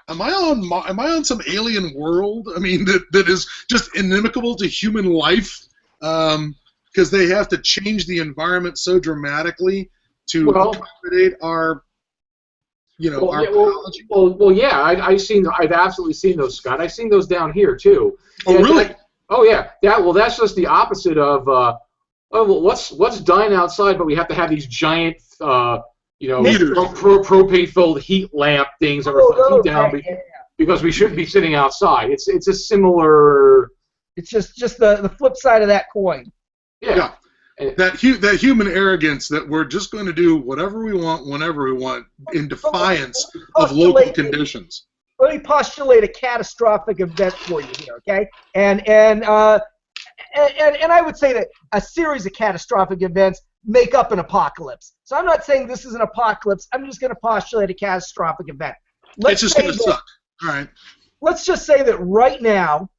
S2: am I on some alien world? I mean, that is just inimical to human life, because they have to change the environment so dramatically to accommodate our biology.
S1: I've absolutely seen those, Scott. I've seen those down here too.
S2: Oh, really?
S1: That's just the opposite of what's dying outside, but we have to have these giant propane-filled heat lamp things that are heat down because we shouldn't be sitting outside. It's a similar.
S3: It's just the flip side of that coin.
S2: Yeah. That human arrogance that we're just going to do whatever we want, whenever we want, in defiance of local conditions.
S3: Let me postulate a catastrophic event for you here, okay? And I would say that a series of catastrophic events make up an apocalypse. So I'm not saying this is an apocalypse. I'm just going to postulate a catastrophic event.
S2: It's just going to suck. All right.
S3: Let's just say that right now,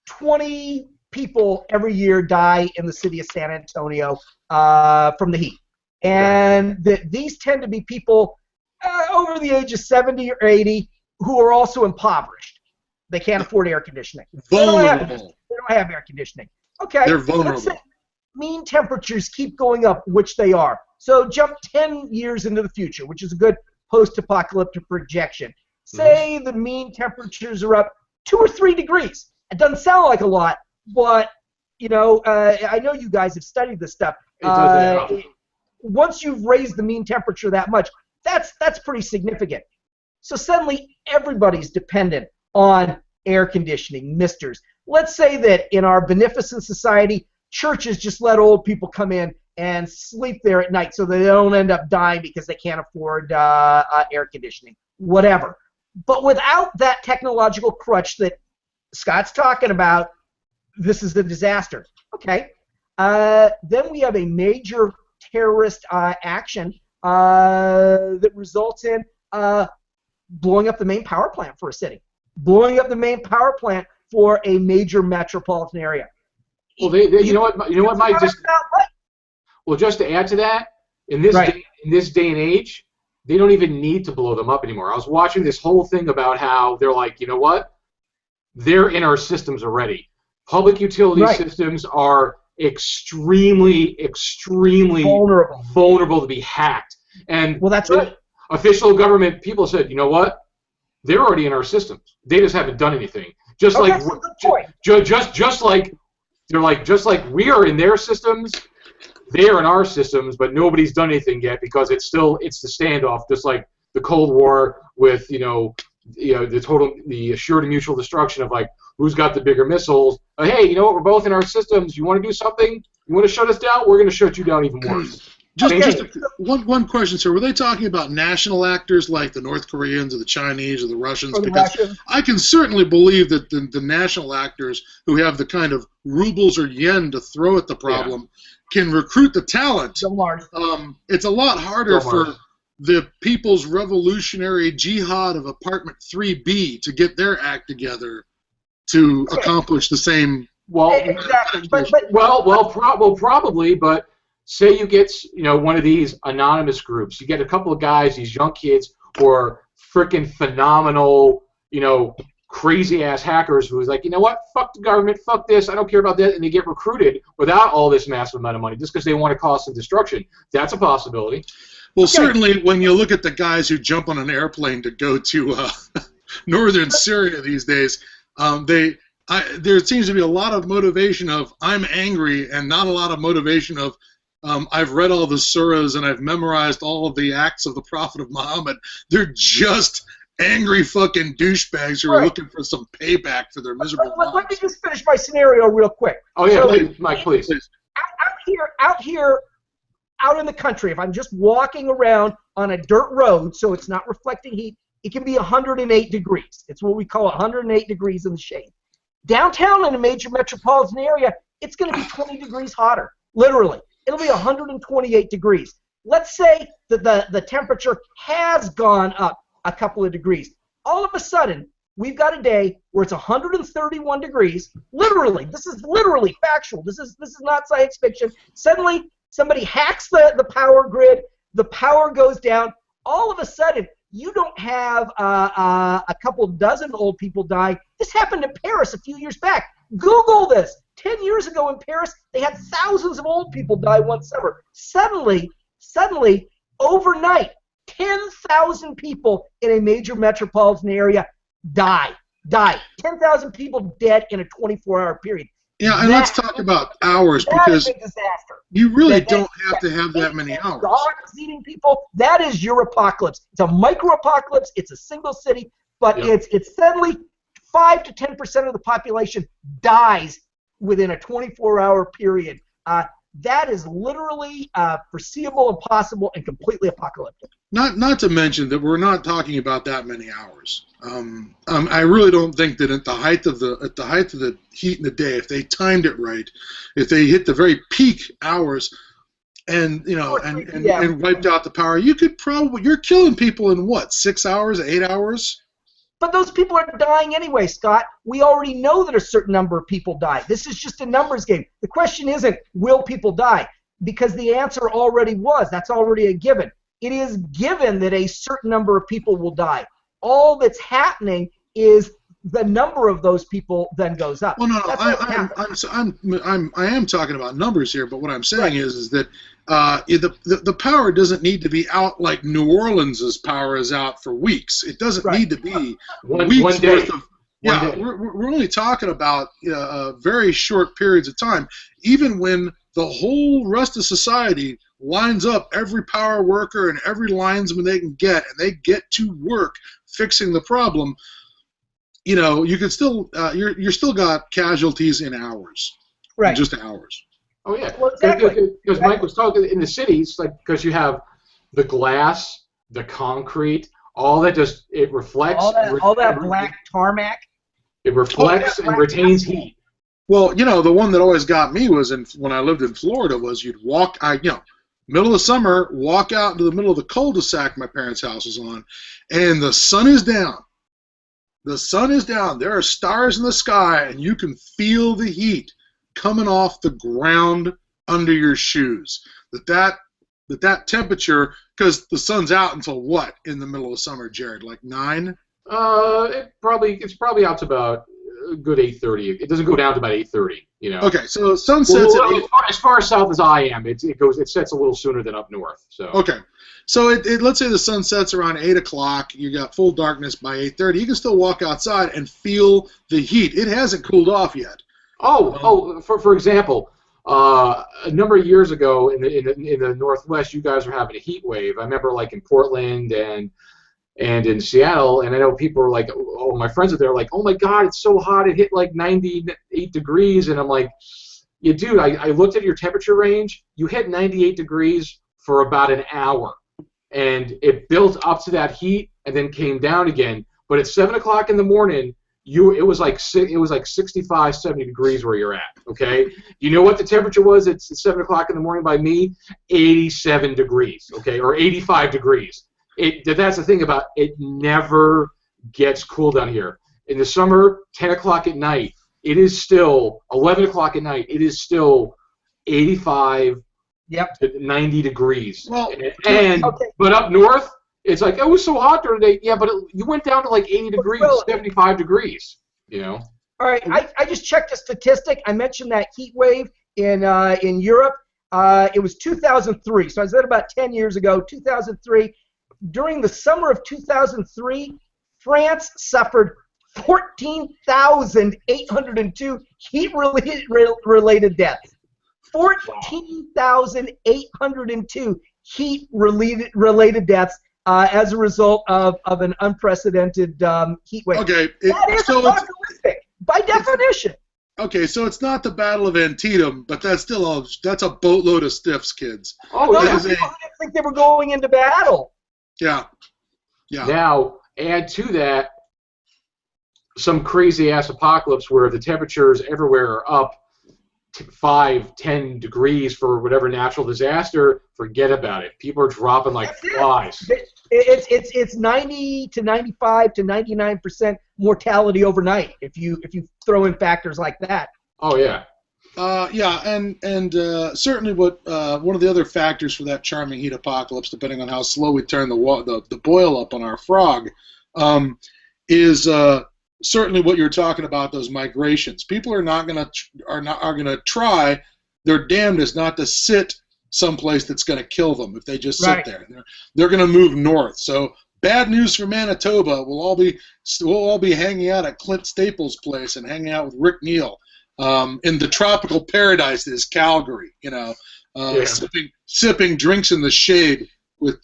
S3: 20 people every year die in the city of San Antonio from the heat. And these tend to be people over the age of 70 or 80 who are also impoverished. They can't afford air conditioning.
S2: Vulnerable.
S3: They don't have air conditioning. Okay.
S2: They're vulnerable.
S3: Let's say mean temperatures keep going up, which they are. So jump 10 years into the future, which is a good post-apocalyptic projection. Say the mean temperatures are up 2 or 3 degrees. It doesn't sound like a lot, but I know you guys have studied this stuff. Once you've raised the mean temperature that much, that's pretty significant. So suddenly everybody's dependent on air conditioning, misters. Let's say that in our beneficent society, churches just let old people come in and sleep there at night so they don't end up dying because they can't afford air conditioning, whatever. But without that technological crutch that Scott's talking about, this is a disaster. Okay. Then we have a major terrorist action that results in blowing up the main power plant for a city, blowing up the main power plant for a major metropolitan area.
S1: Well, you know what, Mike? Just to add to that, in this day and age, they don't even need to blow them up anymore. I was watching this whole thing about how they're like, you know what? They're in our systems already. Public utility systems are extremely vulnerable to be hacked. And
S3: that's right.
S1: Official government people said, you know what? They're already in our systems. They just haven't done anything. Just like we are in their systems, they are in our systems, but nobody's done anything yet because it's the standoff, just like the Cold War with the assured mutual destruction of like who's got the bigger missiles. Hey, you know what? We're both in our systems. You want to do something? You want to shut us down? We're going to shut you down even worse.
S2: One question, sir. Were they talking about national actors like the North Koreans or the Chinese or the Russians? Because I can certainly believe that the national actors who have the kind of rubles or yen to throw at the problem can recruit the talent. It's a lot harder for the People's Revolutionary Jihad of Apartment 3B to get their act together to accomplish the same
S1: Well,
S3: exactly. But
S1: probably, but say you get, one of these anonymous groups. You get a couple of guys, these young kids who are freaking phenomenal, crazy ass hackers who's like, you know what, fuck the government, fuck this, I don't care about that, and they get recruited without all this massive amount of money just because they want to cause some destruction. That's a possibility.
S2: Well, certainly when you look at the guys who jump on an airplane to go to northern Syria these days, there seems to be a lot of motivation of I'm angry and not a lot of motivation of I've read all the surahs and I've memorized all of the acts of the Prophet of Muhammad. They're just angry fucking douchebags who are looking for some payback for their miserable lives.
S3: Let me just finish my scenario real quick.
S1: Oh, yeah, please, Mike, please.
S3: Out in the country, if I'm just walking around on a dirt road, so it's not reflecting heat, it can be 108 degrees. It's what we call 108 degrees in the shade. Downtown in a major metropolitan area, it's going to be 20 degrees hotter, literally. It'll be 128 degrees. Let's say that the temperature has gone up a couple of degrees. All of a sudden, we've got a day where it's 131 degrees. Literally, this is literally factual. This is not science fiction. Suddenly, somebody hacks the power grid. The power goes down. All of a sudden, you don't have a couple dozen old people die. This happened in Paris a few years back. Google this. 10 years ago in Paris, they had thousands of old people die one summer. Suddenly, overnight, 10,000 people in a major metropolitan area die. 10,000 people dead in a 24-hour period.
S2: Yeah, and let's talk about hours, because
S3: a disaster.
S2: You really don't have to have that many hours.
S3: Dogs eating people, that is your apocalypse. It's a micro-apocalypse. It's a single city, but it's suddenly 5 to 10% of the population dies within a 24-hour period. That is literally foreseeable, impossible, and completely apocalyptic.
S2: Not to mention that we're not talking about that many hours. I really don't think that at the height of the heat in the day, if they timed it right, if they hit the very peak hours, and wiped out the power, you're killing people in what, 6 hours, 8 hours?
S3: But those people are dying anyway, Scott. We already know that a certain number of people die. This is just a numbers game. The question isn't, will people die? Because the answer already was. That's already a given. It is given that a certain number of people will die. All that's happening is the number of those people then goes up.
S2: Well, no, I am talking about numbers here, but what I'm saying is that the power doesn't need to be out like New Orleans' power is out for weeks. It doesn't need to be weeks worth of. Yeah, we're only talking about very short periods of time. Even when the whole rest of society lines up every power worker and every linesman they can get, and they get to work fixing the problem, you can still you're still got casualties in hours, in just hours.
S1: Oh yeah,
S3: well, exactly.
S1: Because Mike was talking in the cities, like because you have the glass, the concrete, all that it reflects.
S3: All that black tarmac.
S1: It reflects and retains heat.
S2: Well, the one that always got me was when I lived in Florida was you'd walk, middle of summer, walk out into the middle of the cul-de-sac my parents' house was on, and the sun is down. The sun is down. There are stars in the sky, and you can feel the heat coming off the ground under your shoes. That temperature, because the sun's out until what in the middle of summer, Jared? Like 9?
S1: It's probably out to about a good 8:30. It doesn't go down to about 8:30.
S2: Okay, so sun sets
S1: as far south as I am, it sets a little sooner than up north. So
S2: okay, so let's say the sun sets around 8 o'clock. You got full darkness by 8:30. You can still walk outside and feel the heat. It hasn't cooled off yet.
S1: For example, a number of years ago in the Northwest, you guys were having a heat wave. I remember like in Portland and in Seattle, and I know people were like, oh, my friends are there, like, oh my God, it's so hot, it hit like 98 degrees, and I'm like, yeah, dude, I looked at your temperature range, you hit 98 degrees for about an hour, and it built up to that heat and then came down again, but at 7 o'clock in the morning, it was like 65, 70 degrees where you're at, okay? You know what the temperature was at 7 o'clock in the morning by me? 87 degrees, okay, or 85 degrees. That's the thing it never gets cool down here. In the summer, 10 o'clock at night, it is still 11 o'clock at night. It is still 85 to 90 degrees.
S2: Well,
S1: but up north, it's like, it was so hot during the day. Yeah, but you went down to like 80 degrees, 75 degrees. You know.
S3: All right, I just checked a statistic. I mentioned that heat wave in Europe. It was 2003, so I said about 10 years ago, 2003. During the summer of 2003, France suffered 14,802 heat-related deaths. 14,802 heat-related deaths as a result of an unprecedented heat wave.
S2: Okay,
S3: that is apocalyptic by definition.
S2: Okay, so it's not the Battle of Antietam, but that's still that's a boatload of stiffs, kids.
S3: Oh, yeah. People didn't think they were going into battle.
S2: Yeah.
S1: Now, add to that some crazy-ass apocalypse where the temperatures everywhere are up 5, 10 degrees for whatever natural disaster. Forget about it. People are dropping like flies.
S3: It's 90 to 95 to 99% mortality overnight if you throw in factors like that.
S1: Oh yeah.
S2: And certainly what one of the other factors for that charming heat apocalypse, depending on how slow we turn the boil up on our frog, is certainly what you're talking about, those migrations. People are gonna try their damnedest not to sit someplace that's going to kill them if they just sit there. They're going to move north. So bad news for Manitoba. We'll all be hanging out at Clint Staples' place and hanging out with Rick Neal in the tropical paradise that is Calgary. Sipping drinks in the shade with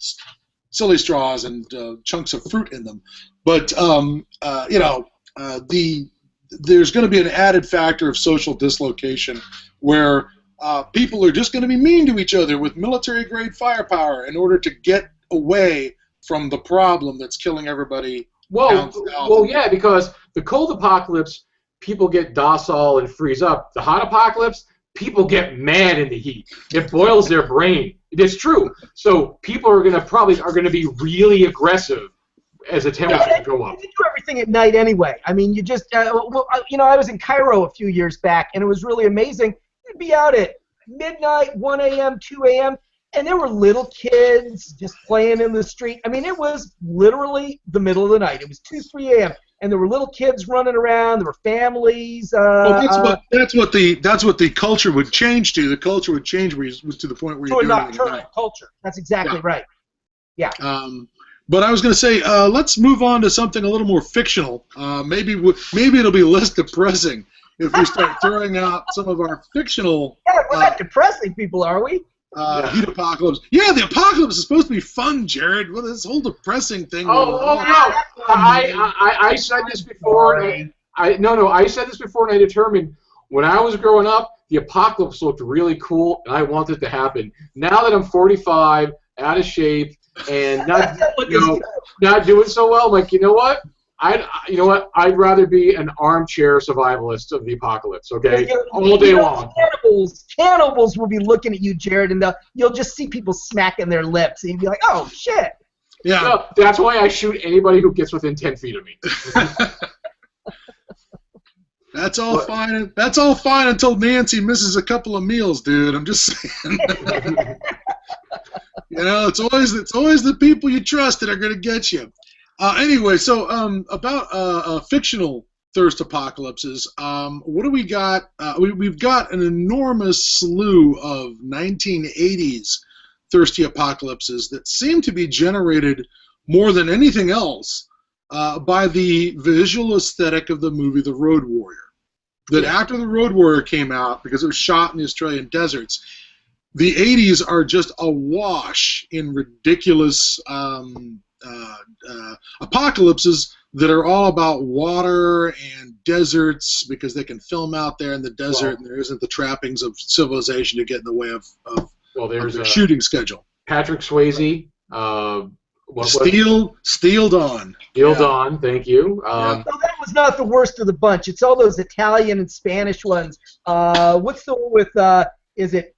S2: silly straws and chunks of fruit in them. But there's going to be an added factor of social dislocation where people are just going to be mean to each other with military-grade firepower in order to get away from the problem that's killing everybody.
S1: Well, yeah, because the cold apocalypse, people get docile and freeze up. The hot apocalypse, people get mad in the heat. It boils their brain. It's true. So people are going to be really aggressive as the temperatures go up.
S3: You do everything at night anyway. I mean, you just I was in Cairo a few years back, and it was really amazing. You'd be out at midnight, 1 a.m., 2 a.m., and there were little kids just playing in the street. I mean, it was literally the middle of the night. It was 2, 3 a.m., and there were little kids running around. There were families.
S2: That's what the culture would change to. The culture would change to the point where you're doing it at night.
S3: Culture. That's exactly right. Yeah.
S2: But I was going to say, let's move on to something a little more fictional. Maybe it'll be less depressing if we start throwing out some of our fictional.
S3: Yeah, we're not depressing people, are we?
S2: Heat apocalypse. Yeah, the apocalypse is supposed to be fun, Jared. Well, this whole depressing thing.
S1: No! I said this before. I said this before, and I determined when I was growing up, the apocalypse looked really cool, and I wanted it to happen. Now that I'm 45, out of shape, and not doing so well, I'm like, you know what? I'd rather be an armchair survivalist of the apocalypse, okay? All day long.
S3: Cannibals will be looking at you, Jared, and you'll just see people smacking their lips, and you'll be like, oh, shit.
S2: Yeah.
S1: No, that's why I shoot anybody who gets within 10 feet of me.
S2: That's all fine. That's all fine until Nancy misses a couple of meals, dude. I'm just saying. It's always the people you trust that are going to get you. Anyway, so about fictional thirst apocalypses, what do we got? We've got an enormous slew of 1980s thirsty apocalypses that seem to be generated more than anything else by the visual aesthetic of the movie The Road Warrior. That after The Road Warrior came out, because it was shot in the Australian deserts, the 80s are just awash in ridiculous apocalypses that are all about water and deserts because they can film out there in the desert and there isn't the trappings of civilization to get in the way of their shooting schedule.
S1: Patrick Swayze.
S2: Steel Dawn.
S1: Steel Dawn, thank you.
S3: So that was not the worst of the bunch. It's all those Italian and Spanish ones. What's the one with, is it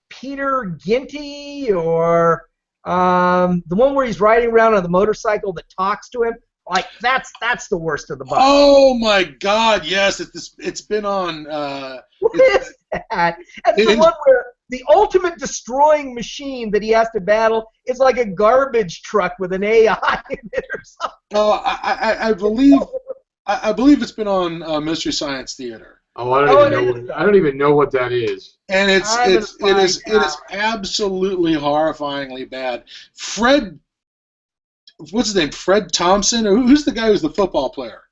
S3: Peter Ginty or the one where he's riding around on the motorcycle that talks to him? Like that's the worst of the bunch.
S2: Oh my God! Yes, it's been on.
S3: What is that? That's the one where the ultimate destroying machine that he has to battle is like a garbage truck with an AI in it or something.
S2: Oh, I believe it's been on Mystery Science Theater.
S1: Oh, I don't even know what that is.
S2: And it is absolutely horrifyingly bad. Fred, what's his name? Fred Thompson, or who's the guy who's the football player?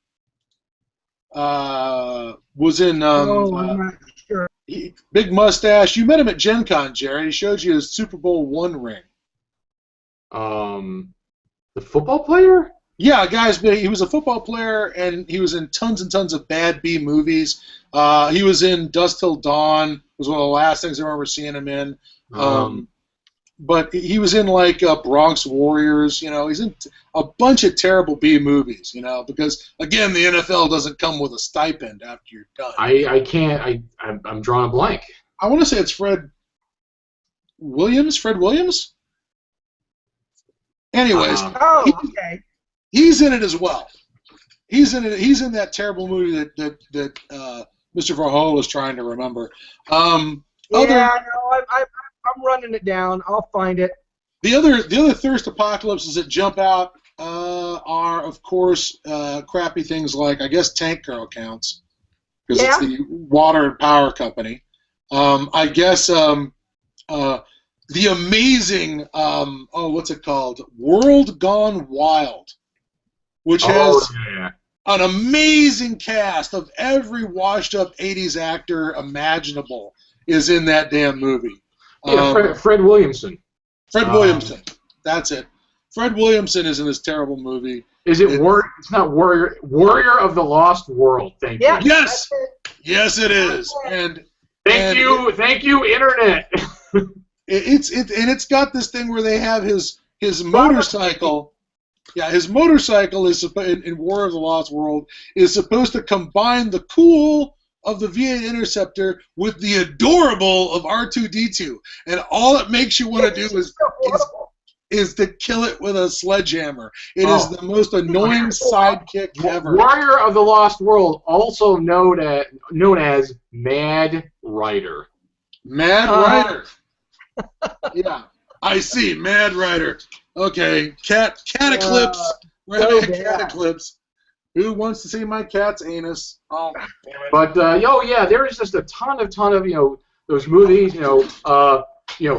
S2: Was in
S3: I'm not sure.
S2: big mustache. You met him at Gen Con, Jerry. He showed you his Super Bowl I ring.
S1: The football player?
S2: Yeah, guys, he was a football player, and he was in tons and tons of bad B movies. He was in Dusk Till Dawn. Was one of the last things I remember seeing him in. But he was in like Bronx Warriors. You know, he's in a bunch of terrible B movies. You know, because again, the NFL doesn't come with a stipend after you're done.
S1: I can't. I'm drawing a blank.
S2: I want to say it's Fred Williams. Fred Williams. Anyways,
S3: okay.
S2: He's in it as well. He's in it. He's in that terrible movie that Mr. Verhoeven was trying to remember.
S3: I'm running it down. I'll find it.
S2: The other thirst apocalypses that jump out are, of course, crappy things like, I guess Tank Girl counts because it's the water and power company. I guess the amazing what's it called? World Gone Wild, which has an amazing cast of every washed-up 80s actor imaginable is in that damn movie.
S1: Yeah, Fred Williamson.
S2: Fred Williamson. That's it. Fred Williamson is in this terrible movie.
S1: Is it It's not Warrior of the Lost World. Thank you.
S2: Yes. Yes, it is. And
S1: thank you, Internet.
S2: It's got this thing where they have his motorcycle. Yeah, his motorcycle is in War of the Lost World is supposed to combine the cool of the V8 Interceptor with the adorable of R2-D2, and all it makes you want to do is to kill it with a sledgehammer. It is the most annoying sidekick ever.
S1: Warrior of the Lost World, also known as Mad Rider.
S2: Mad Rider. Yeah, I see. Mad Rider. Okay, Cataclysm. Cataclysm. Who wants to see my cat's anus? Oh, damn it.
S1: But there is just a ton of those movies.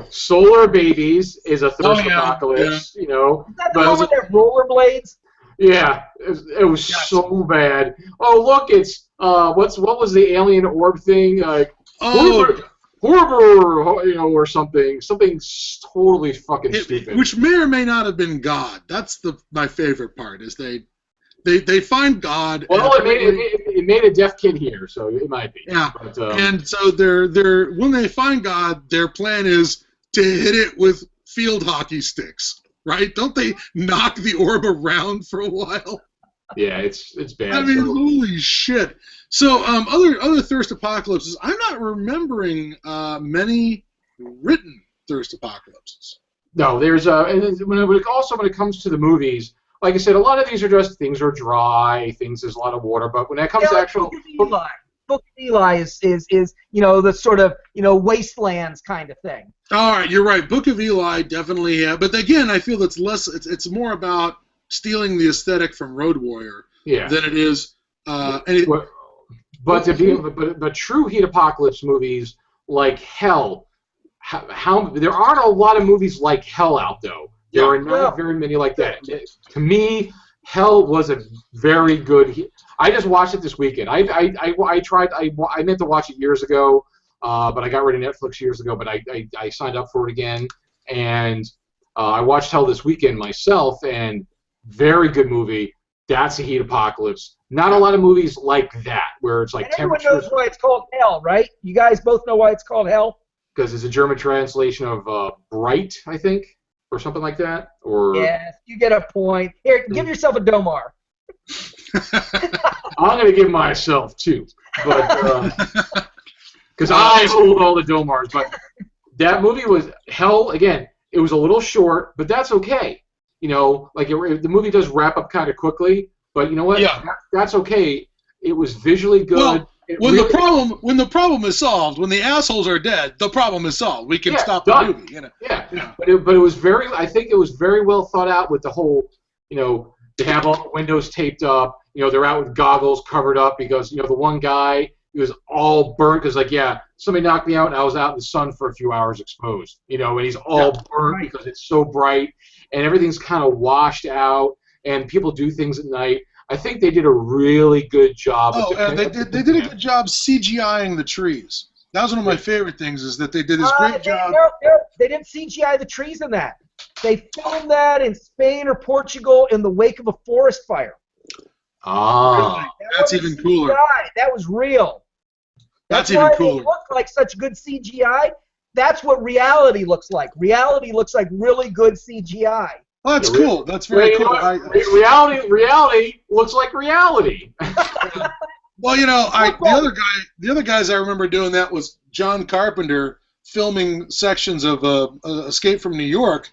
S1: Solar Babies is a thirst apocalypse.
S3: Is that the one with their rollerblades?
S1: Yeah, it was so bad. Oh look, it's what was the alien orb thing? Like Horror, or something totally fucking stupid.
S2: Which may or may not have been God. That's my favorite part. Is they find God.
S1: Well, it made a deaf kid here, so it might be.
S2: Yeah, but, and so they're when they find God, their plan is to hit it with field hockey sticks, right? Don't they knock the orb around for a while?
S1: Yeah, it's bad.
S2: I mean, holy shit. So other thirst apocalypses, I'm not remembering many written thirst apocalypses.
S1: No, there's and when it comes to the movies, like I said, a lot of these are just things are dry, there's a lot of water, but when it comes to actual
S3: Book of Eli is the sort of wastelands kind of thing.
S2: All right, you're right. Book of Eli definitely, yeah. But again, I feel it's less. It's more about stealing the aesthetic from Road Warrior than it is.
S1: But true heat apocalypse movies like Hell, there aren't a lot of movies like Hell out though. There are not very many like that. To me, Hell was a very good. I just watched it this weekend. I meant to watch it years ago, but I got rid of Netflix years ago. But I signed up for it again, and I watched Hell this weekend myself, and very good movie. That's a heat apocalypse. Not a lot of movies like that, where it's like
S3: everyone knows why it's called Hell, right? You guys both know why it's called Hell?
S1: Because it's a German translation of Bright, I think, or something like that. Or
S3: yes, you get a point. Here, give yourself a Domar.
S1: I'm going to give myself two, but because I hold all the Domars. But that movie was Hell. Again, it was a little short, but that's okay. like the movie does wrap up kind of quickly, but you know what?
S2: Yeah.
S1: That's okay. It was visually good.
S2: Well, when the problem is solved, when the assholes are dead, the problem is solved. We can stop the movie.
S1: Yeah. But it was I think it was very well thought out with the whole, they have all the windows taped up. They're out with goggles covered up because the one guy, he was all burnt because somebody knocked me out and I was out in the sun for a few hours exposed. And he's all burnt because it's so bright and everything's kind of washed out and people do things at night. I think they did a really good job.
S2: They did a good job CGIing the trees. That was one of my favorite things, is that they did this great job.
S3: They didn't CGI the trees in that. They filmed that in Spain or Portugal in the wake of a forest fire.
S1: Ah.
S2: That's even cooler.
S3: CGI. That was real.
S2: That's even cooler.
S3: They look like such good CGI. That's what reality looks like. Reality looks like really good CGI.
S2: Oh, that's cool. That's very cool.
S1: Reality looks like reality.
S2: Well, the other guys I remember doing that was John Carpenter filming sections of Escape from New York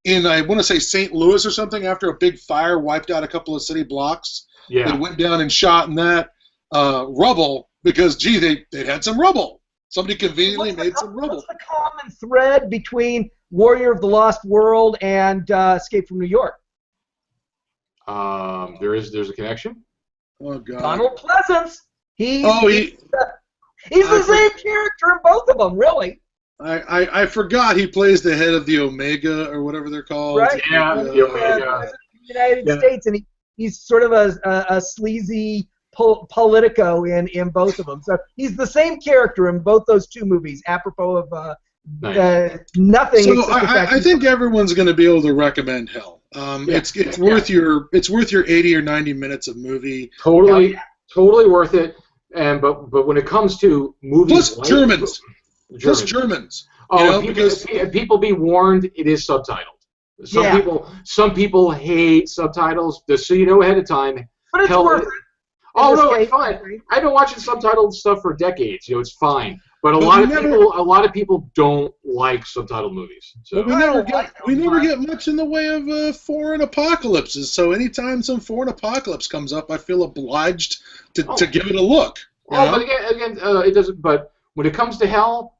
S2: in, I want to say, St. Louis or something, after a big fire wiped out a couple of city blocks.
S1: Yeah.
S2: They went down and shot in that rubble because, they had some rubble. Somebody conveniently made some rubble.
S3: What's the common thread between Warrior of the Lost World and Escape from New York?
S1: There's a connection.
S2: Oh God.
S3: Donald Pleasance. He's
S2: the
S3: same character in both of them, really.
S2: I forgot he plays the head of the Omega or whatever they're called.
S3: Right.
S1: Yeah, the Omega.
S3: United States, and he's sort of a sleazy politico in both of them. So he's the same character in both those two movies, apropos of nothing.
S2: So I think everyone's going to be able to recommend Hell. It's worth your 80 or 90 minutes of movie.
S1: Totally worth it. But when it comes to movies,
S2: plus Germans.
S1: Oh, because people be warned, it is subtitled. Some people hate subtitles, just so you know ahead of time.
S3: But it's worth it.
S1: Oh no, it's fine. I've been watching subtitled stuff for decades. It's fine. But a lot of people don't like subtitled movies. So.
S2: But we never get much in the way of foreign apocalypses. So anytime some foreign apocalypse comes up, I feel obliged to give it a look.
S1: But again, it doesn't. But when it comes to Hell,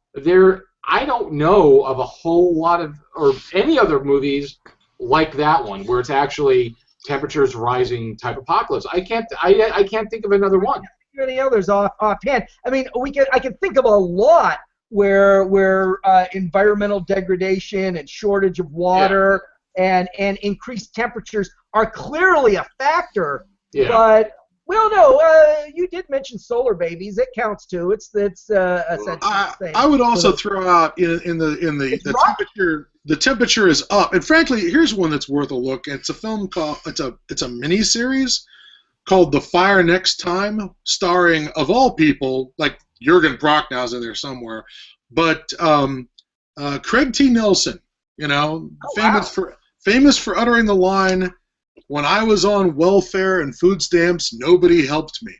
S1: I don't know of a whole lot of or any other movies like that one where it's actually temperatures rising type apocalypse. I can't think of another one.
S3: Any others offhand? I mean, I can think of a lot where environmental degradation and shortage of water and increased temperatures are clearly a factor. Yeah. But you did mention solar babies. It counts too. It's essentially the same.
S2: I would also throw out in the temperature. The temperature is up, and frankly, here's one that's worth a look. It's a film called it's a mini series called The Fire Next Time, starring, of all people, like Jürgen Prochnow's in there somewhere, but Craig T. Nelson, famous for uttering the line, "When I was on welfare and food stamps, nobody helped me."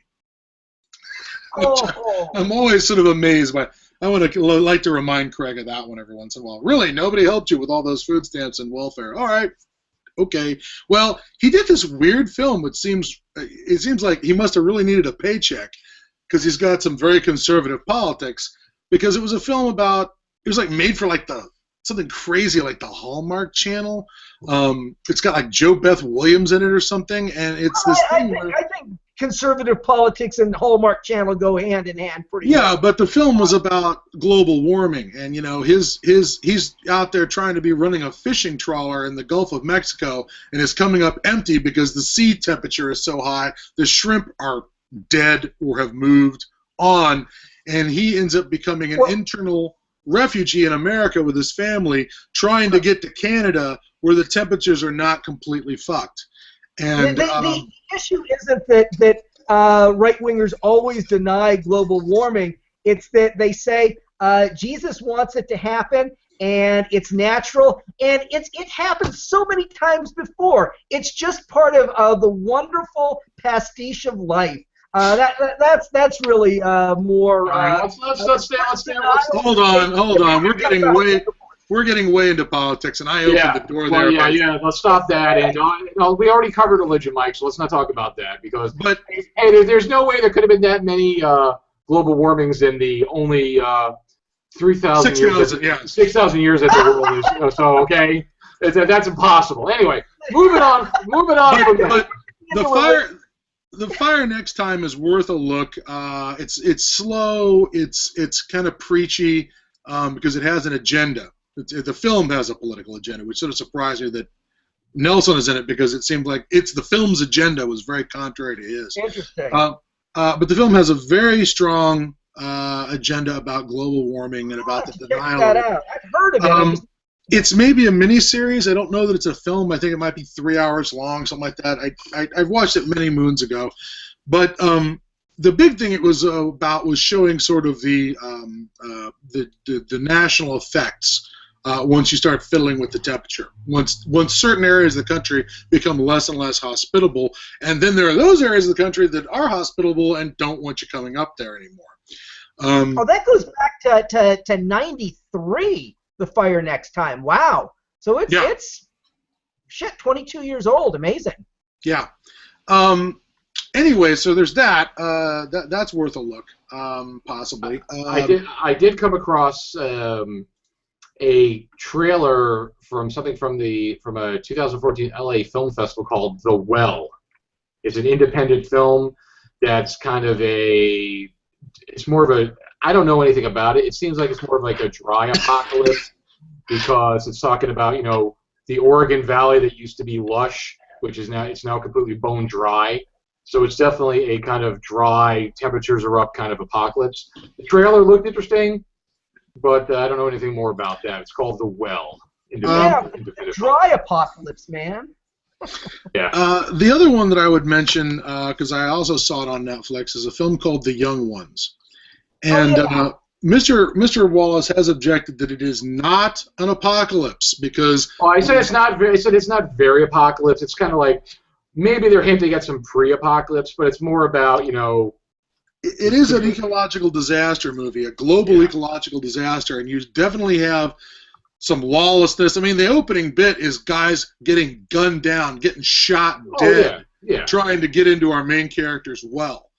S2: I'm always sort of amazed by. I would like to remind Craig of that one every once in a while. Really, nobody helped you with all those food stamps and welfare. All right. Okay. Well, he did this weird film. It seems like he must have really needed a paycheck because he's got some very conservative politics. Because it was a film about, it was like made for like something crazy like the Hallmark Channel. It's got like Joe Beth Williams in it or something, and it's this thing.
S3: I think conservative politics and Hallmark Channel go hand in hand pretty well.
S2: Yeah, but the film was about global warming, and he's out there trying to be running a fishing trawler in the Gulf of Mexico, and it's coming up empty because the sea temperature is so high. The shrimp are dead or have moved on, and he ends up becoming an internal refugee in America with his family, trying to get to Canada where the temperatures are not completely fucked. And
S3: the issue isn't that right-wingers always deny global warming. It's that they say Jesus wants it to happen, and it's natural, and it happened so many times before. It's just part of the wonderful pastiche of life. That's really more.
S1: Let's
S2: hold on. We're getting way. we're getting way into politics, and I opened the door there.
S1: Yeah. Let's stop that. And we already covered religion, Mike, so let's not talk about that because.
S2: But
S1: hey, there's no way there could have been that many global warmings in the only 3,000 years. 6,000 years that the world is. So okay, that's impossible. Anyway, moving on from that.
S2: But the fire next time is worth a look. It's slow. It's kind of preachy because it has an agenda. The film has a political agenda, which sort of surprised me that Nelson is in it because it seemed like the film's agenda was very contrary to his.
S3: Interesting.
S2: But the film has a very strong agenda about global warming and about the denial.
S3: Check that out. I've heard of it.
S2: It's maybe a miniseries. I don't know that it's a film. I think it might be 3 hours long, something like that. I've watched it many moons ago. But the big thing it was about was showing sort of the national effects once you start fiddling with the temperature. Once certain areas of the country become less and less hospitable, and then there are those areas of the country that are hospitable and don't want you coming up there anymore.
S3: That goes back to 93. The fire next time. Wow. So it's 22 years old. Amazing. Yeah.
S2: Anyway, so there's that. That's worth a look, possibly.
S1: I did come across a trailer from a 2014 LA Film Festival called The Well. It's an independent film that's kind of it's more of a, I don't know anything about it. It seems like it's more of like a dry apocalypse because it's talking about, the Oregon Valley that used to be lush, which is now completely bone dry. So it's definitely a kind of dry, temperatures are up kind of apocalypse. The trailer looked interesting, but I don't know anything more about that. It's called The Well.
S3: Dry apocalypse, man.
S1: Yeah.
S2: The other one that I would mention, because I also saw it on Netflix, is a film called The Young Ones. And Mr. Wallace has objected that it is not an apocalypse because.
S1: Oh, I said it's not very apocalypse. It's kind of like maybe they're hinting at some pre-apocalypse, but it's more about
S2: It is an ecological disaster movie, a global ecological disaster, and you definitely have some lawlessness. I mean, the opening bit is guys getting gunned down, getting shot dead, trying to get into our main character's well.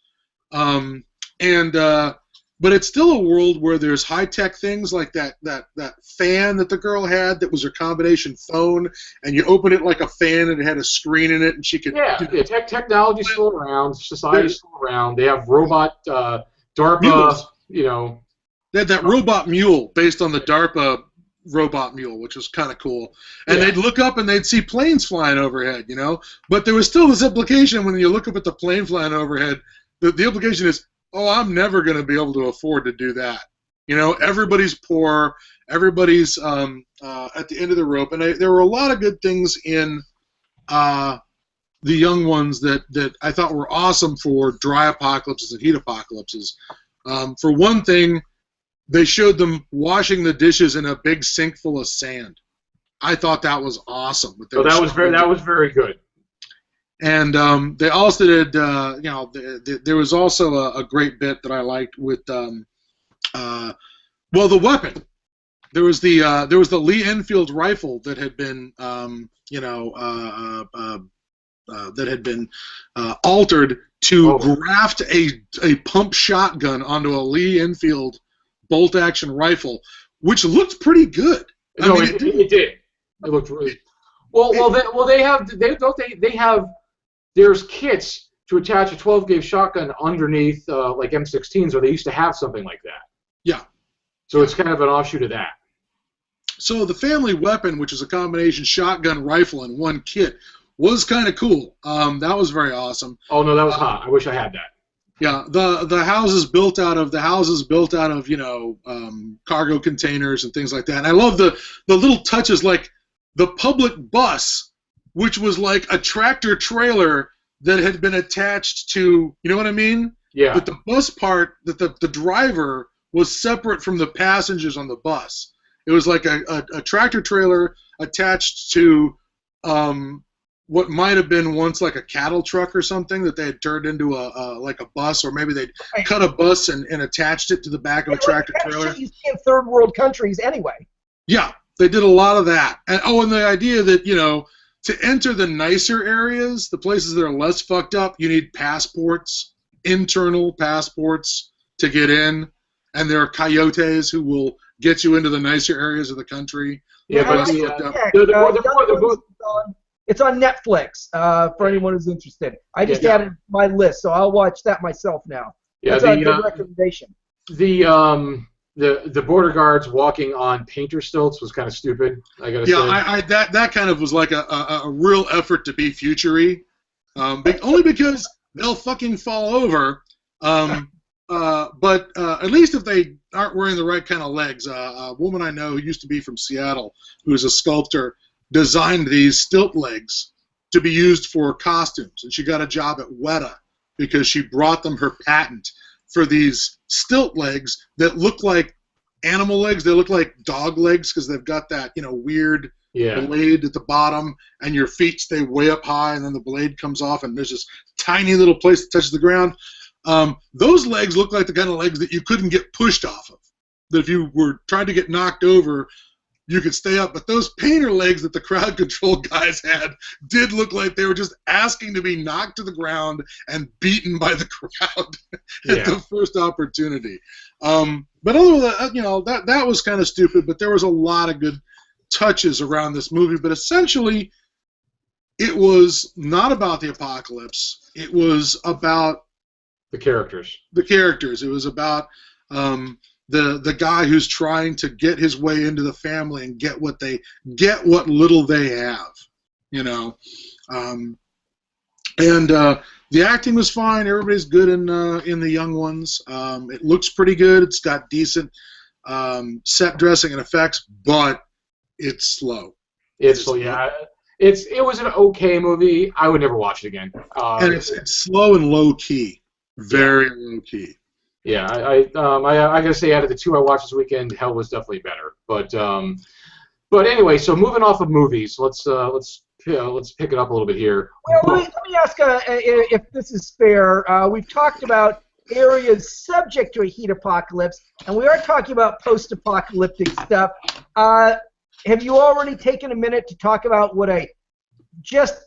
S2: But it's still a world where there's high-tech things like that fan that the girl had that was her combination phone, and you open it like a fan and it had a screen in it, and she could...
S1: Technology's still around, society's still around. They have robot, DARPA, mules.
S2: They had that robot mule based on the DARPA robot mule, which was kind of cool. And they'd look up and they'd see planes flying overhead, But there was still this implication when you look up at the plane flying overhead, the implication is, oh, I'm never going to be able to afford to do that. Everybody's poor. Everybody's at the end of the rope. And there were a lot of good things in The Young Ones that I thought were awesome for dry apocalypses and heat apocalypses. For one thing, they showed them washing the dishes in a big sink full of sand. I thought that was awesome.
S1: That was very good.
S2: And they also did, there was also a great bit that I liked with, the weapon. There was the Lee Enfield rifle that had been, altered to graft a pump shotgun onto a Lee Enfield bolt-action rifle, which looked pretty good.
S1: It did. It looked really. They have. There's kits to attach a 12-gauge shotgun underneath, like M16s, or they used to have something like that.
S2: Yeah.
S1: So it's kind of an offshoot of that.
S2: So the family weapon, which is a combination shotgun rifle in one kit, was kind of cool. That was very awesome.
S1: Oh no, that was hot. I wish I had that.
S2: Yeah, the houses built out of cargo containers and things like that. And I love the little touches, like the public bus, which was like a tractor trailer that had been attached to, you know what I mean?
S1: Yeah.
S2: But the bus part, that the driver was separate from the passengers on the bus. It was like a tractor trailer attached to what might have been once like a cattle truck or something that they had turned into like a bus, or maybe they'd cut a bus and attached it to the back of a tractor trailer.
S3: You see in third world countries anyway.
S2: Yeah. They did a lot of that. And the idea that, to enter the nicer areas, the places that are less fucked up, you need passports, internal passports to get in. And there are coyotes who will get you into the nicer areas of the country.
S1: Yeah, but
S3: it's on Netflix for anyone who's interested. I just added it to my list, so I'll watch that myself now.
S1: Yeah,
S3: that's a good recommendation.
S1: The border guards walking on painter stilts was kind of stupid. I gotta say.
S2: Yeah, that kind of was like a real effort to be future-y, only because they'll fucking fall over. But at least if they aren't wearing the right kind of legs, a woman I know who used to be from Seattle, who's a sculptor, designed these stilt legs to be used for costumes, and she got a job at Weta because she brought them her patent for these stilt legs that look like animal legs. They look like dog legs because they've got that weird blade at the bottom, and your feet stay way up high, and then the blade comes off, and there's this tiny little place that touches the ground. Those legs look like the kind of legs that you couldn't get pushed off of. That if you were trying to get knocked over, you could stay up. But those painter legs that the crowd control guys had did look like they were just asking to be knocked to the ground and beaten by the crowd at the first opportunity. But other than that, that was kind of stupid. But there was a lot of good touches around this movie. But essentially, it was not about the apocalypse. It was about
S1: the characters.
S2: It was about the guy who's trying to get his way into the family and get what little they have, And the acting was fine. Everybody's good in the young ones. It looks pretty good. It's got decent set dressing and effects, but it's slow.
S1: It was an okay movie. I would never watch it again.
S2: And it's slow and low key. Very low key.
S1: Yeah, I gotta say, out of the two I watched this weekend, Hell was definitely better. But anyway, so moving off of movies, let's pick it up a little bit here.
S3: Well, let me ask if this is fair. We've talked about areas subject to a heat apocalypse, and we are talking about post-apocalyptic stuff. Have you already taken a minute to talk about what a just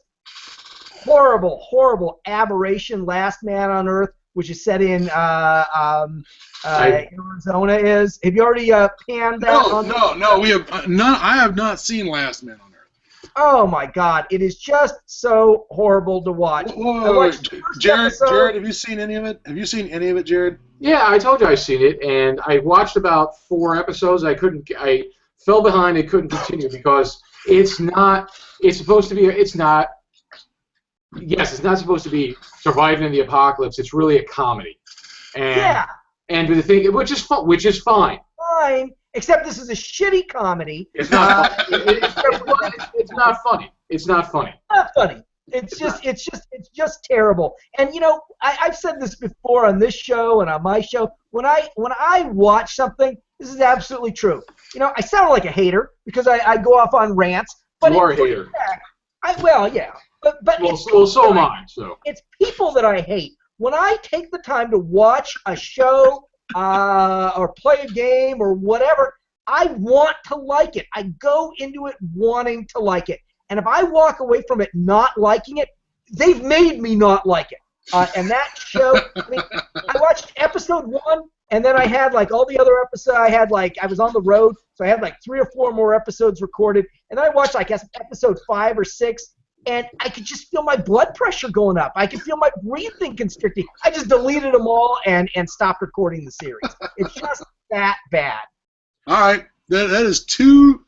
S3: horrible aberration Last Man on Earth, which is set in Arizona, is? Have you already panned that?
S2: No, we have not. I have not seen Last Man on Earth.
S3: Oh my God, it is just so horrible to watch.
S2: Jared, have you seen any of it? Have you seen any of it, Jared?
S1: Yeah, I told you I've seen it, and I watched about 4 episodes. I fell behind. I couldn't continue because it's not supposed to be surviving in the apocalypse. It's really a comedy, and the thing, which is fine.
S3: Fine, except this is a shitty comedy.
S1: It's not. It's not funny. It's not funny.
S3: Not funny. It's just terrible. And I've said this before on this show and on my show. When I watch something, this is absolutely true. I sound like a hater because I go off on rants. But
S1: you are a hater.
S3: But
S1: so am I. So
S3: it's people that I hate. When I take the time to watch a show or play a game or whatever, I want to like it. I go into it wanting to like it. And if I walk away from it not liking it, they've made me not like it. And that show, I watched episode 1, and then I had all the other episodes. I was on the road, so I had 3 or 4 more episodes recorded. And then I watched episode 5 or 6. And I could just feel my blood pressure going up. I could feel my breathing constricting. I just deleted them all and stopped recording the series. It's just that bad.
S2: All right, that is two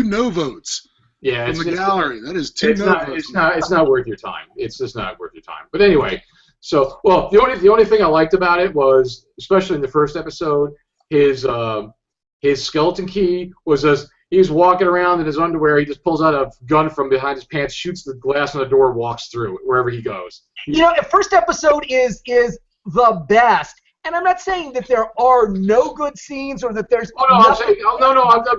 S2: no votes.
S1: Yeah,
S2: from the gallery. That is 2 no votes.
S1: It's not worth your time. It's just not worth your time. But anyway, the only thing I liked about it was, especially in the first episode, his skeleton key was just. He's walking around in his underwear. He just pulls out a gun from behind his pants, shoots the glass on the door, walks through it wherever he goes.
S3: The first episode is the best, and I'm not saying that there are no good scenes or that there's.
S1: I'm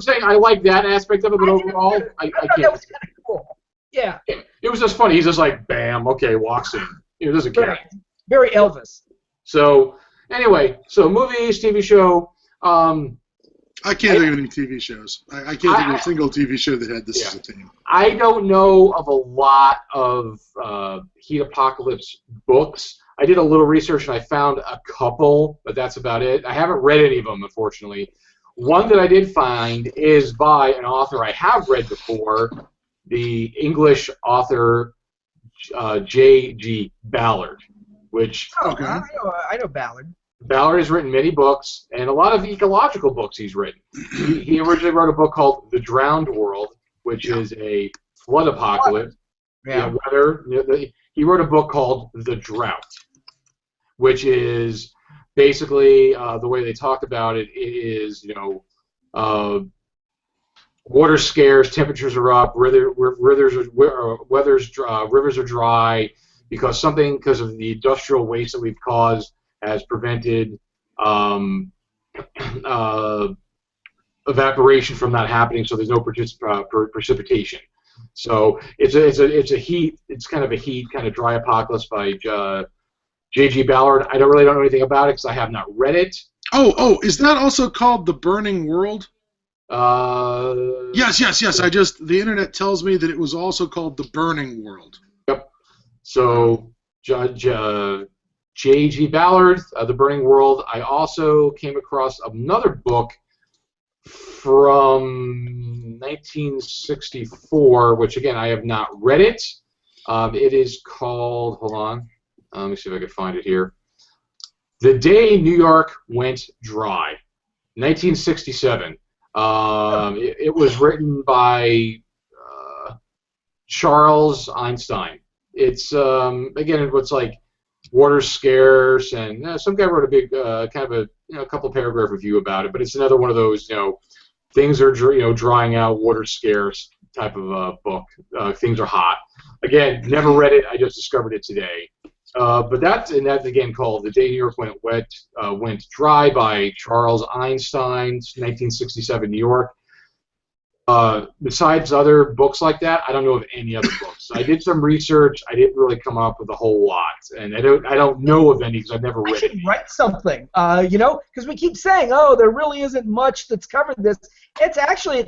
S1: saying I like that aspect of it, but overall, I can't.
S3: That was kind of cool. Yeah.
S1: It was just funny. He's just like, bam, okay, walks in. He doesn't care.
S3: Very Elvis.
S1: So anyway, movies, TV show.
S2: I can't think of any TV shows. I can't think of a single TV show that had this as a theme.
S1: I don't know of a lot of Heat Apocalypse books. I did a little research and I found a couple, but that's about it. I haven't read any of them, unfortunately. One that I did find is by an author I have read before, the English author J.G. Ballard, which
S3: Okay. I know Ballard.
S1: Ballard has written many books, and a lot of ecological books he's written. He originally wrote a book called The Drowned World, which is a flood apocalypse.
S3: Yeah.
S1: He wrote a book called The Drought, which is basically the way they talk about it is, water scarce, temperatures are up, rivers are dry because of the industrial waste that we've caused has prevented evaporation from not happening, so there's no precipitation. So it's kind of a heat, kind of dry apocalypse by J.G. Ballard. I don't know anything about it because I have not read it.
S2: Oh, is that also called The Burning World? Yes. The internet tells me that it was also called The Burning World.
S1: Yep. So J.G. Ballard, The Burning World. I also came across another book from 1964, which again I have not read it. It is called. Hold on. Let me see if I can find it here. The Day New York Went Dry, 1967. It was written by Charles Einstein. It's again, it's like water's scarce, and some guy wrote a big kind of a couple paragraph review about it. But it's another one of those things are drying out, water's scarce type of book. Things are hot. Again, never read it. I just discovered it today. But that's again called The Day New York Went Dry by Charles Einstein, 1967 New York. Besides other books like that, I don't know of any other books. I did some research. I didn't really come up with a whole lot, and I don't know of any because I've never read
S3: I should
S1: any.
S3: write something, because we keep saying, oh, there really isn't much that's covered this. It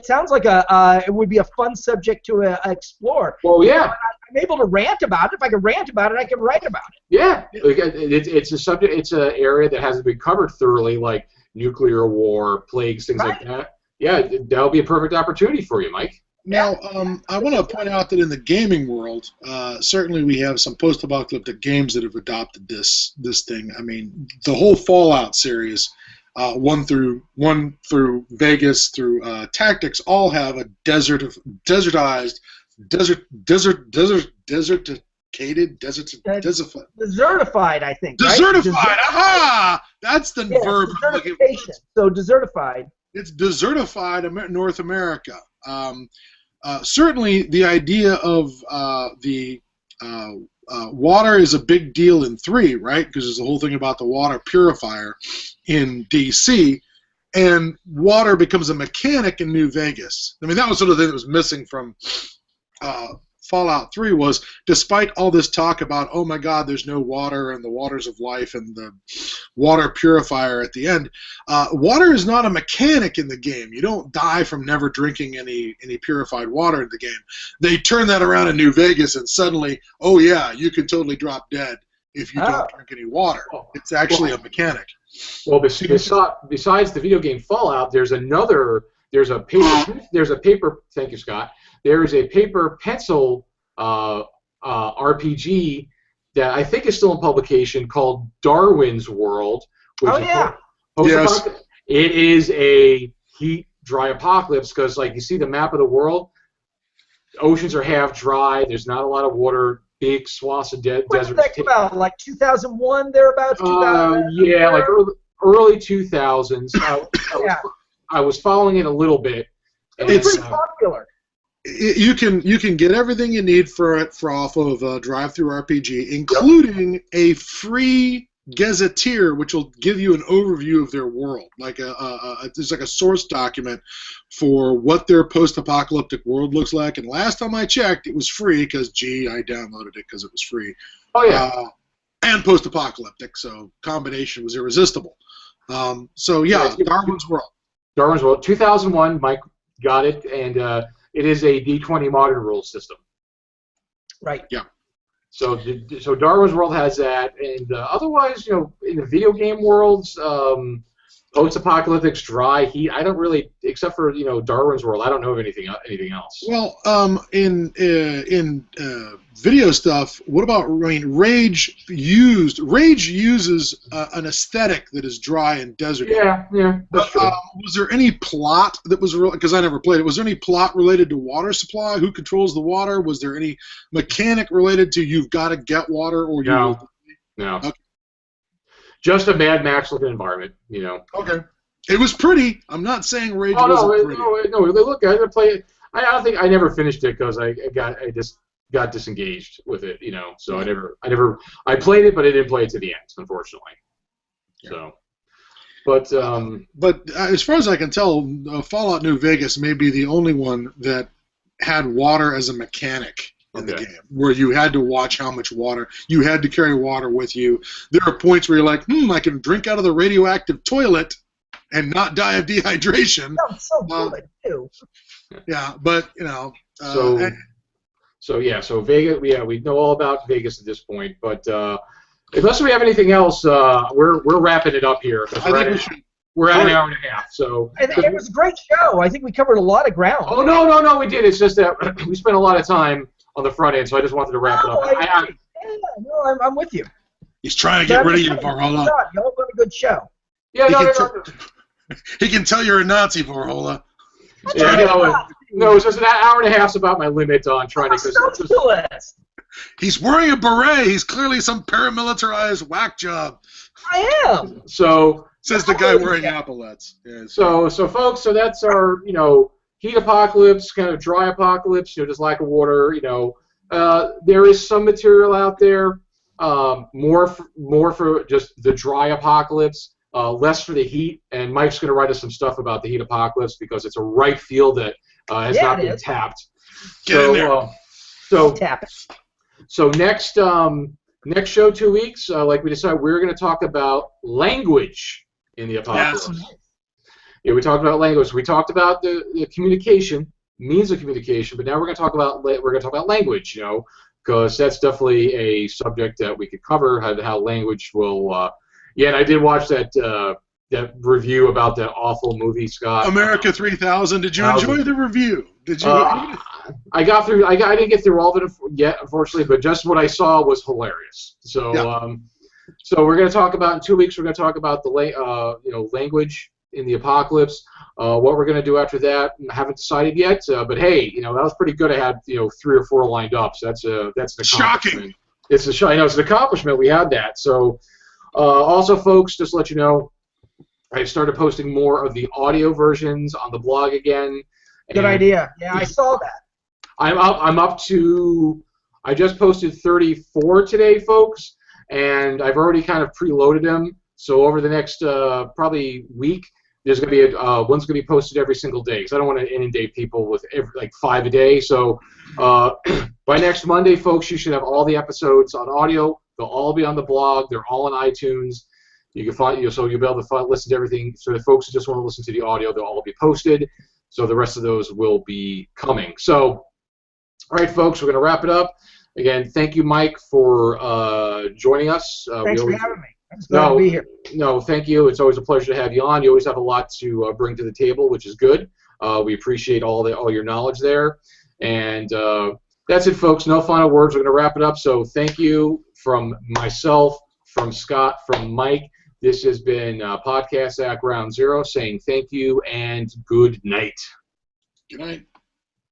S3: sounds like it would be a fun subject to explore.
S1: Well, yeah.
S3: I'm able to rant about it. If I can rant about it, I can write about it.
S1: Yeah, it's a subject. It's an area that hasn't been covered thoroughly, like nuclear war, plagues, things like that. Yeah, that'll be a perfect opportunity for you, Mike.
S2: Now, I want to point out that in the gaming world, certainly we have some post-apocalyptic games that have adopted this thing. I mean, the whole Fallout series, one through Vegas through Tactics, all have a desertified.
S3: Desertified, I think.
S2: Desertified.
S3: Right?
S2: Aha! That's the verb I'm looking for.
S3: So desertified.
S2: It's desertified North America. Certainly, the idea of the water is a big deal in 3, right? Because there's the whole thing about the water purifier in D.C., and water becomes a mechanic in New Vegas. I mean, that was sort of the thing that was missing from Fallout 3 was, despite all this talk about, oh my God, there's no water and the waters of life and the water purifier at the end, water is not a mechanic in the game. You don't die from never drinking any purified water in the game. They turn that around in New Vegas and suddenly, oh yeah, you can totally drop dead if you don't drink any water. It's actually a mechanic.
S1: Well, besides the video game Fallout, there's a paper. Thank you, Scott. There is a paper pencil RPG that I think is still in publication called Darwin's World. Yes. It is a heat dry apocalypse because, like, you see the map of the world. Oceans are half dry. There's not a lot of water. Big swaths of desert.
S3: What's that come out? Like 2001 thereabouts? 2000.
S1: Yeah, like early 2000s. I was following it a little bit. And
S3: it's pretty popular.
S2: You can get everything you need for off of Drive-Thru RPG, including a free gazetteer, which will give you an overview of their world, like it's like a source document for what their post-apocalyptic world looks like. And last time I checked, it was free because I downloaded it because it was free.
S1: Oh yeah.
S2: And post-apocalyptic, so combination was irresistible. So yeah, Darwin's World.
S1: Darwin's World, 2001. Mike got it, and it is a D20 modern rules system.
S3: Right.
S2: Yeah.
S1: So Darwin's World has that, and otherwise, in the video game worlds, post-apocalyptic, dry, heat. I don't really, except for Darwin's World. I don't know of anything else.
S2: Well, in video stuff, what about Rage uses an aesthetic that is dry and deserty.
S1: Yeah, that's true.
S2: Was there any plot that was because I never played it? Was there any plot related to water supply? Who controls the water? Was there any mechanic related to you've got to get water or you?
S1: No.
S2: Okay.
S1: Just a Mad Max looking environment,
S2: Okay. It was pretty. I'm not saying Rage
S1: wasn't
S2: pretty.
S1: No. Look, I didn't play it. I don't think I never finished it because I just got disengaged with it, So I played it, but I didn't play it to the end, unfortunately. Yeah. So,
S2: but as far as I can tell, Fallout New Vegas may be the only one that had water as a mechanic in the game, where you had to watch how much water you had to carry water with you. There are points where you're like, I can drink out of the radioactive toilet and not die of dehydration.
S3: That's so good too.
S2: Yeah, but
S1: So Vegas. Yeah, we know all about Vegas at this point. But unless we have anything else, we're wrapping it up here. We're at an hour and a half. So
S3: it was a great show. I think we covered a lot of ground.
S1: Oh no, we did. It's just that we spent a lot of time on the front end, so I just wanted to wrap it up.
S3: I'm with you.
S2: He's trying to get rid of you, Varhola.
S3: Y'all done a good show.
S1: Yeah, no.
S2: He can tell you're a Nazi, Varhola.
S1: No, it's just an hour and a half's about my limit on trying to.
S2: He's wearing a beret. He's clearly some paramilitarized whack job.
S3: I am.
S1: So
S2: says the guy wearing epaulets. Yeah,
S1: so folks, that's our heat apocalypse, kind of dry apocalypse. Just lack of water. There is some material out there, more for just the dry apocalypse. Less for the heat, and Mike's going to write us some stuff about the heat apocalypse because it's a ripe field that has not been tapped.
S2: Get in there.
S1: Tap it. So next show 2 weeks, like we decided, we're going to talk about language in the apocalypse. Yes. Yeah, we talked about language. We talked about the communication, means of communication, but now we're going to talk about language. Because that's definitely a subject that we could cover. How language will. Yeah, and I did watch that review about that awful movie, Scott.
S2: America 3000. Did you enjoy the review? Did you?
S1: I got through. I didn't get through all of it yet, unfortunately, but just what I saw was hilarious. So, so we're going to talk about in 2 weeks. We're going to talk about the language in the apocalypse. What we're going to do after that, I haven't decided yet. But hey, that was pretty good. I had 3 or 4 lined up. So that's an accomplishment.
S2: Shocking.
S1: I know it's an accomplishment. We had that. So. Also, folks, just to let you know, I started posting more of the audio versions on the blog again.
S3: Good idea. Yeah, I saw that.
S1: I'm up to. I just posted 34 today, folks, and I've already kind of preloaded them. So over the next probably week, there's going to be one's going to be posted every single day because I don't want to inundate people with 5 a day. So by next Monday, folks, you should have all the episodes on audio. They'll all be on the blog. They're all on iTunes. You can find so you'll be able to listen to everything. So the folks who just want to listen to the audio, they'll all be posted. So the rest of those will be coming. So, all right, folks, we're going to wrap it up. Again, thank you, Mike, for joining us.
S3: Thanks for having me. It's glad to be here.
S1: No, thank you. It's always a pleasure to have you on. You always have a lot to bring to the table, which is good. We appreciate all your knowledge there. And that's it, folks. No final words. We're going to wrap it up. So thank you from myself, from Scott, from Mike. This has been Podcast at Ground Zero saying thank you and good night.
S2: Good night.